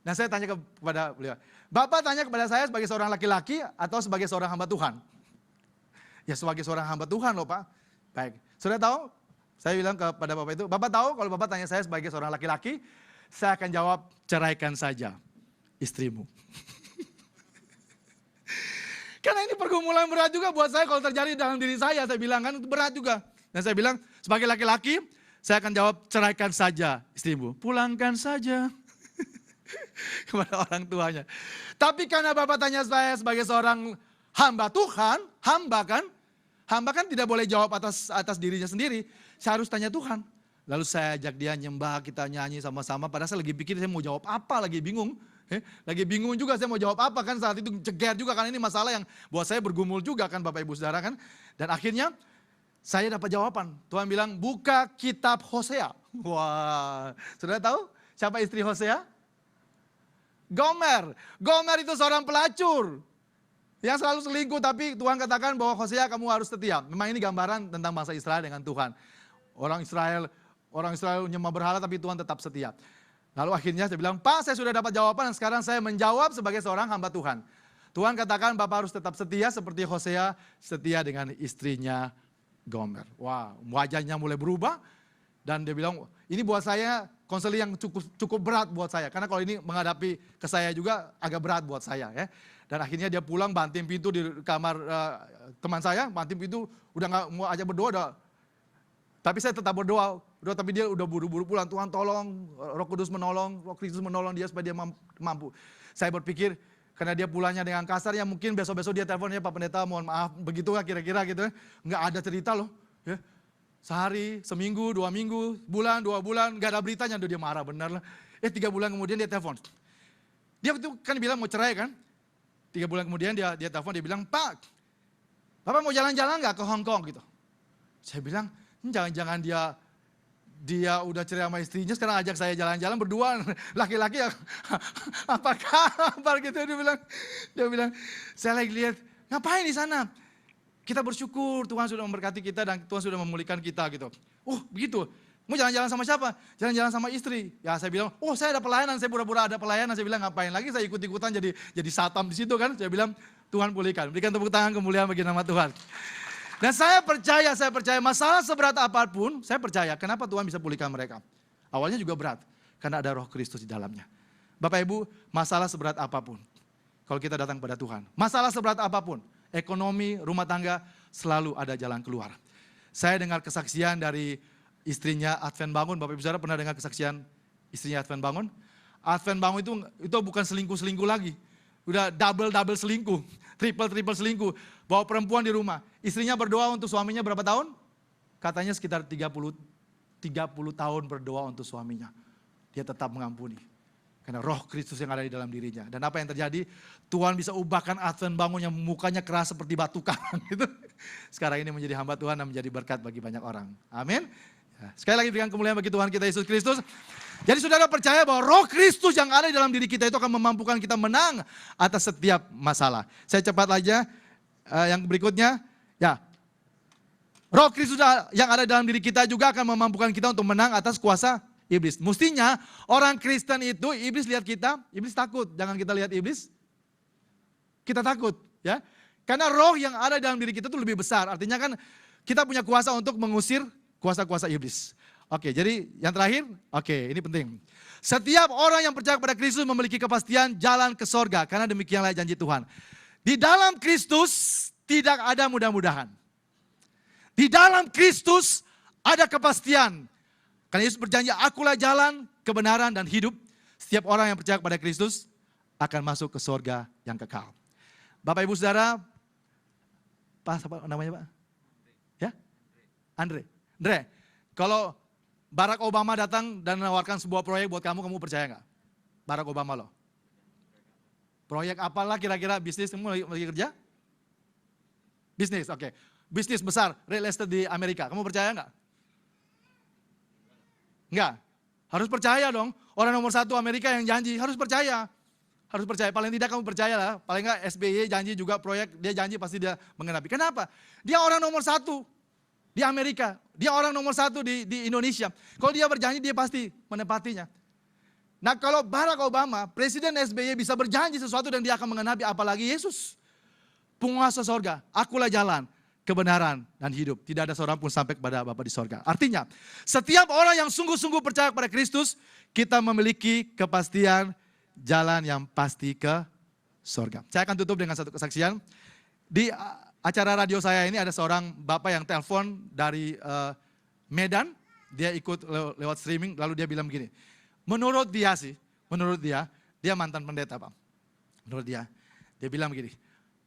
Dan saya tanya kepada beliau, Bapak tanya kepada saya sebagai seorang laki-laki atau sebagai seorang hamba Tuhan? Ya sebagai seorang hamba Tuhan loh Pak. Baik, sudah tahu? Saya bilang kepada Bapak itu, Bapak tahu kalau Bapak tanya saya sebagai seorang laki-laki, saya akan jawab, ceraikan saja istrimu. Karena ini pergumulan berat juga buat saya kalau terjadi dalam diri saya bilang kan itu berat juga. Dan saya bilang, sebagai laki-laki, saya akan jawab, ceraikan saja istrimu. Pulangkan saja. Kepada orang tuanya. Tapi karena Bapak tanya saya sebagai seorang hamba Tuhan, hamba kan tidak boleh jawab atas dirinya sendiri. Saya harus tanya Tuhan. Lalu saya ajak dia nyembah, kita nyanyi sama-sama. Padahal saya lagi pikir saya mau jawab apa, lagi bingung. Lagi bingung juga saya mau jawab apa kan, saat itu ceger juga kan, ini masalah yang buat saya bergumul juga kan Bapak Ibu Saudara kan. Dan akhirnya saya dapat jawaban. Tuhan bilang buka kitab Hosea. Wah, sudah tahu siapa istri Hosea? Gomer. Gomer itu seorang pelacur yang selalu selingkuh, tapi Tuhan katakan bahwa Hosea kamu harus setia. Memang ini gambaran tentang bangsa Israel dengan Tuhan. Orang Israel nyembah berhala tapi Tuhan tetap setia. Lalu akhirnya saya bilang, Pak saya sudah dapat jawaban dan sekarang saya menjawab sebagai seorang hamba Tuhan. Tuhan katakan Bapak harus tetap setia seperti Hosea setia dengan istrinya Gomer. Wah, wajahnya mulai berubah dan dia bilang, ini buat saya konseling yang cukup berat buat saya. Karena kalau ini menghadapi ke saya juga agak berat buat saya ya. Dan akhirnya dia pulang banting pintu di kamar teman saya, banting pintu, udah gak mau ajak berdoa. Tapi saya tetap berdoa, tapi dia udah buru-buru pulang. Tuhan tolong, Roh Kudus menolong, Roh Kristus menolong dia supaya dia mampu. Saya berpikir, karena dia pulangnya dengan kasar, ya mungkin besok-besok dia telepon, ya Pak Pendeta mohon maaf, begitu lah kira-kira gitu. Nggak ada cerita loh. Ya. Sehari, seminggu, 2 minggu, bulan, 2 bulan, nggak ada beritanya, dia marah bener lah. 3 bulan kemudian dia telepon. Dia itu kan bilang mau cerai kan. 3 bulan kemudian dia telepon, dia bilang, Pak, Bapak mau jalan-jalan nggak ke Hong Kong gitu. Saya bilang, jangan-jangan dia udah cerai sama istrinya, sekarang ajak saya jalan-jalan berdua, laki-laki ya, apa kabar gitu. Dia bilang, saya lagi lihat, ngapain di sana? Kita bersyukur Tuhan sudah memberkati kita dan Tuhan sudah memulihkan kita gitu. Oh begitu, mau jalan-jalan sama siapa? Jalan-jalan sama istri. Ya saya bilang, oh saya ada pelayanan, saya pura-pura ada pelayanan. Saya bilang ngapain lagi saya ikut-ikutan jadi satam di situ kan. Saya bilang Tuhan pulihkan, berikan tepuk tangan kemuliaan bagi nama Tuhan. Dan saya percaya masalah seberat apapun, saya percaya kenapa Tuhan bisa pulihkan mereka. Awalnya juga berat, karena ada Roh Kristus di dalamnya. Bapak Ibu, masalah seberat apapun, kalau kita datang kepada Tuhan, masalah seberat apapun, ekonomi, rumah tangga, selalu ada jalan keluar. Saya dengar kesaksian dari istrinya Advent Bangun. Bapak Ibu Saudara pernah dengar kesaksian istrinya Advent Bangun? Advent Bangun itu bukan selingkuh-selingkuh lagi. Udah double selingkuh, triple selingkuh. Bawa perempuan di rumah. Istrinya berdoa untuk suaminya berapa tahun? Katanya sekitar 30 tahun berdoa untuk suaminya. Dia tetap mengampuni. Karena roh Kristus yang ada di dalam dirinya. Dan apa yang terjadi? Tuhan bisa ubahkan Advent Bangun yang mukanya keras seperti batu karang. Gitu. Sekarang ini menjadi hamba Tuhan dan menjadi berkat bagi banyak orang. Amin. Ya, sekali lagi berikan kemuliaan bagi Tuhan kita Yesus Kristus. Jadi saudara percaya bahwa roh Kristus yang ada di dalam diri kita itu akan memampukan kita menang atas setiap masalah. Saya cepat aja yang berikutnya. Ya, roh Kristus yang ada dalam diri kita juga akan memampukan kita untuk menang atas kuasa iblis. Mestinya orang Kristen itu, iblis lihat kita, iblis takut. Jangan kita lihat iblis, kita takut. Ya, karena roh yang ada dalam diri kita itu lebih besar. Artinya kan kita punya kuasa untuk mengusir kuasa-kuasa iblis. Oke, jadi yang terakhir, oke, ini penting. Setiap orang yang percaya kepada Kristus memiliki kepastian jalan ke sorga. Karena demikianlah janji Tuhan. Di dalam Kristus tidak ada mudah-mudahan. Di dalam Kristus ada kepastian. Karena Yesus berjanji, akulah jalan, kebenaran, dan hidup. Setiap orang yang percaya kepada Kristus akan masuk ke sorga yang kekal. Bapak Ibu Saudara, apa namanya Pak? Ya? Andre. Kalau Barack Obama datang dan menawarkan sebuah proyek buat kamu percaya nggak? Barack Obama loh. Proyek apalah kira-kira bisnis kamu lagi kerja? Bisnis, oke. Bisnis besar, real estate di Amerika. Kamu percaya nggak? Enggak. Harus percaya dong. Orang nomor satu Amerika yang janji, harus percaya. Harus percaya, paling tidak kamu percaya lah. Paling nggak SBY janji juga proyek, dia janji pasti dia menggenapi. Kenapa? Dia orang nomor satu di Amerika. Dia orang nomor satu di Indonesia. Kalau dia berjanji, dia pasti menepatinya. Nah kalau Barack Obama, Presiden SBY bisa berjanji sesuatu dan dia akan mengenapi, apalagi Yesus. Penguasa sorga, akulah jalan, kebenaran, dan hidup. Tidak ada seorang pun sampai kepada Bapa di sorga. Artinya, setiap orang yang sungguh-sungguh percaya kepada Kristus, kita memiliki kepastian jalan yang pasti ke sorga. Saya akan tutup dengan satu kesaksian. Di acara radio saya ini ada seorang bapak yang telepon dari Medan. Dia ikut lewat streaming, lalu dia bilang begini. Menurut dia, dia mantan pendeta Pak. Menurut dia bilang begini.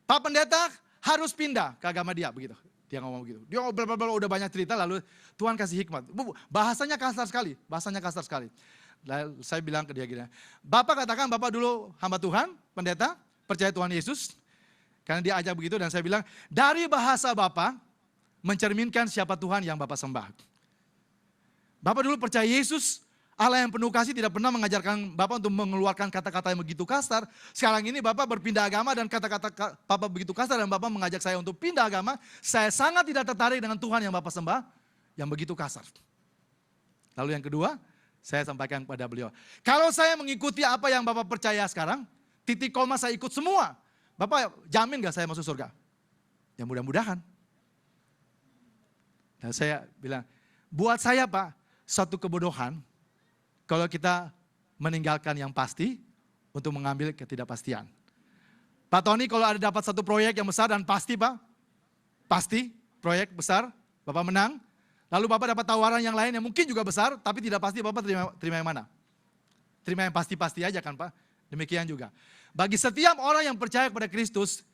Pak Pendeta harus pindah ke agama dia, begitu. Dia ngomong begitu. Dia udah banyak cerita, lalu Tuhan kasih hikmat. Bahasanya kasar sekali. Lalu saya bilang ke dia gini, Bapak katakan Bapak dulu hamba Tuhan, pendeta, percaya Tuhan Yesus. Karena dia ajak begitu dan saya bilang, dari bahasa Bapak mencerminkan siapa Tuhan yang Bapak sembah. Bapak dulu percaya Yesus, Allah yang penuh kasih, tidak pernah mengajarkan Bapak untuk mengeluarkan kata-kata yang begitu kasar. Sekarang ini Bapak berpindah agama dan kata-kata Bapak begitu kasar dan Bapak mengajak saya untuk pindah agama. Saya sangat tidak tertarik dengan Tuhan yang Bapak sembah, yang begitu kasar. Lalu yang kedua, saya sampaikan kepada beliau. Kalau saya mengikuti apa yang Bapak percaya sekarang, titik koma saya ikut semua. Bapak jamin gak saya masuk surga? Ya mudah-mudahan. Dan saya bilang, buat saya Pak, satu kebodohan kalau kita meninggalkan yang pasti untuk mengambil ketidakpastian. Pak Tony kalau ada dapat satu proyek yang besar dan pasti Pak, pasti proyek besar, Bapak menang. Lalu Bapak dapat tawaran yang lain yang mungkin juga besar, tapi tidak pasti, Bapak terima yang mana? Terima yang pasti-pasti aja kan Pak? Demikian juga. Bagi setiap orang yang percaya kepada Kristus,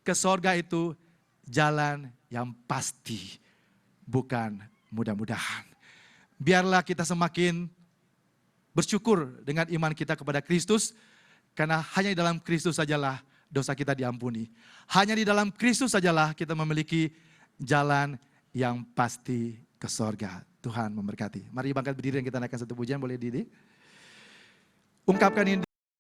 ke sorga itu jalan yang pasti, bukan mudah-mudahan. Biarlah kita semakin bersyukur dengan iman kita kepada Kristus, karena hanya di dalam Kristus sajalah dosa kita diampuni. Hanya di dalam Kristus sajalah kita memiliki jalan yang pasti ke sorga. Tuhan memberkati. Mari bangkit berdiri dan kita naikkan satu pujian, boleh Didi? Ungkapkan ini.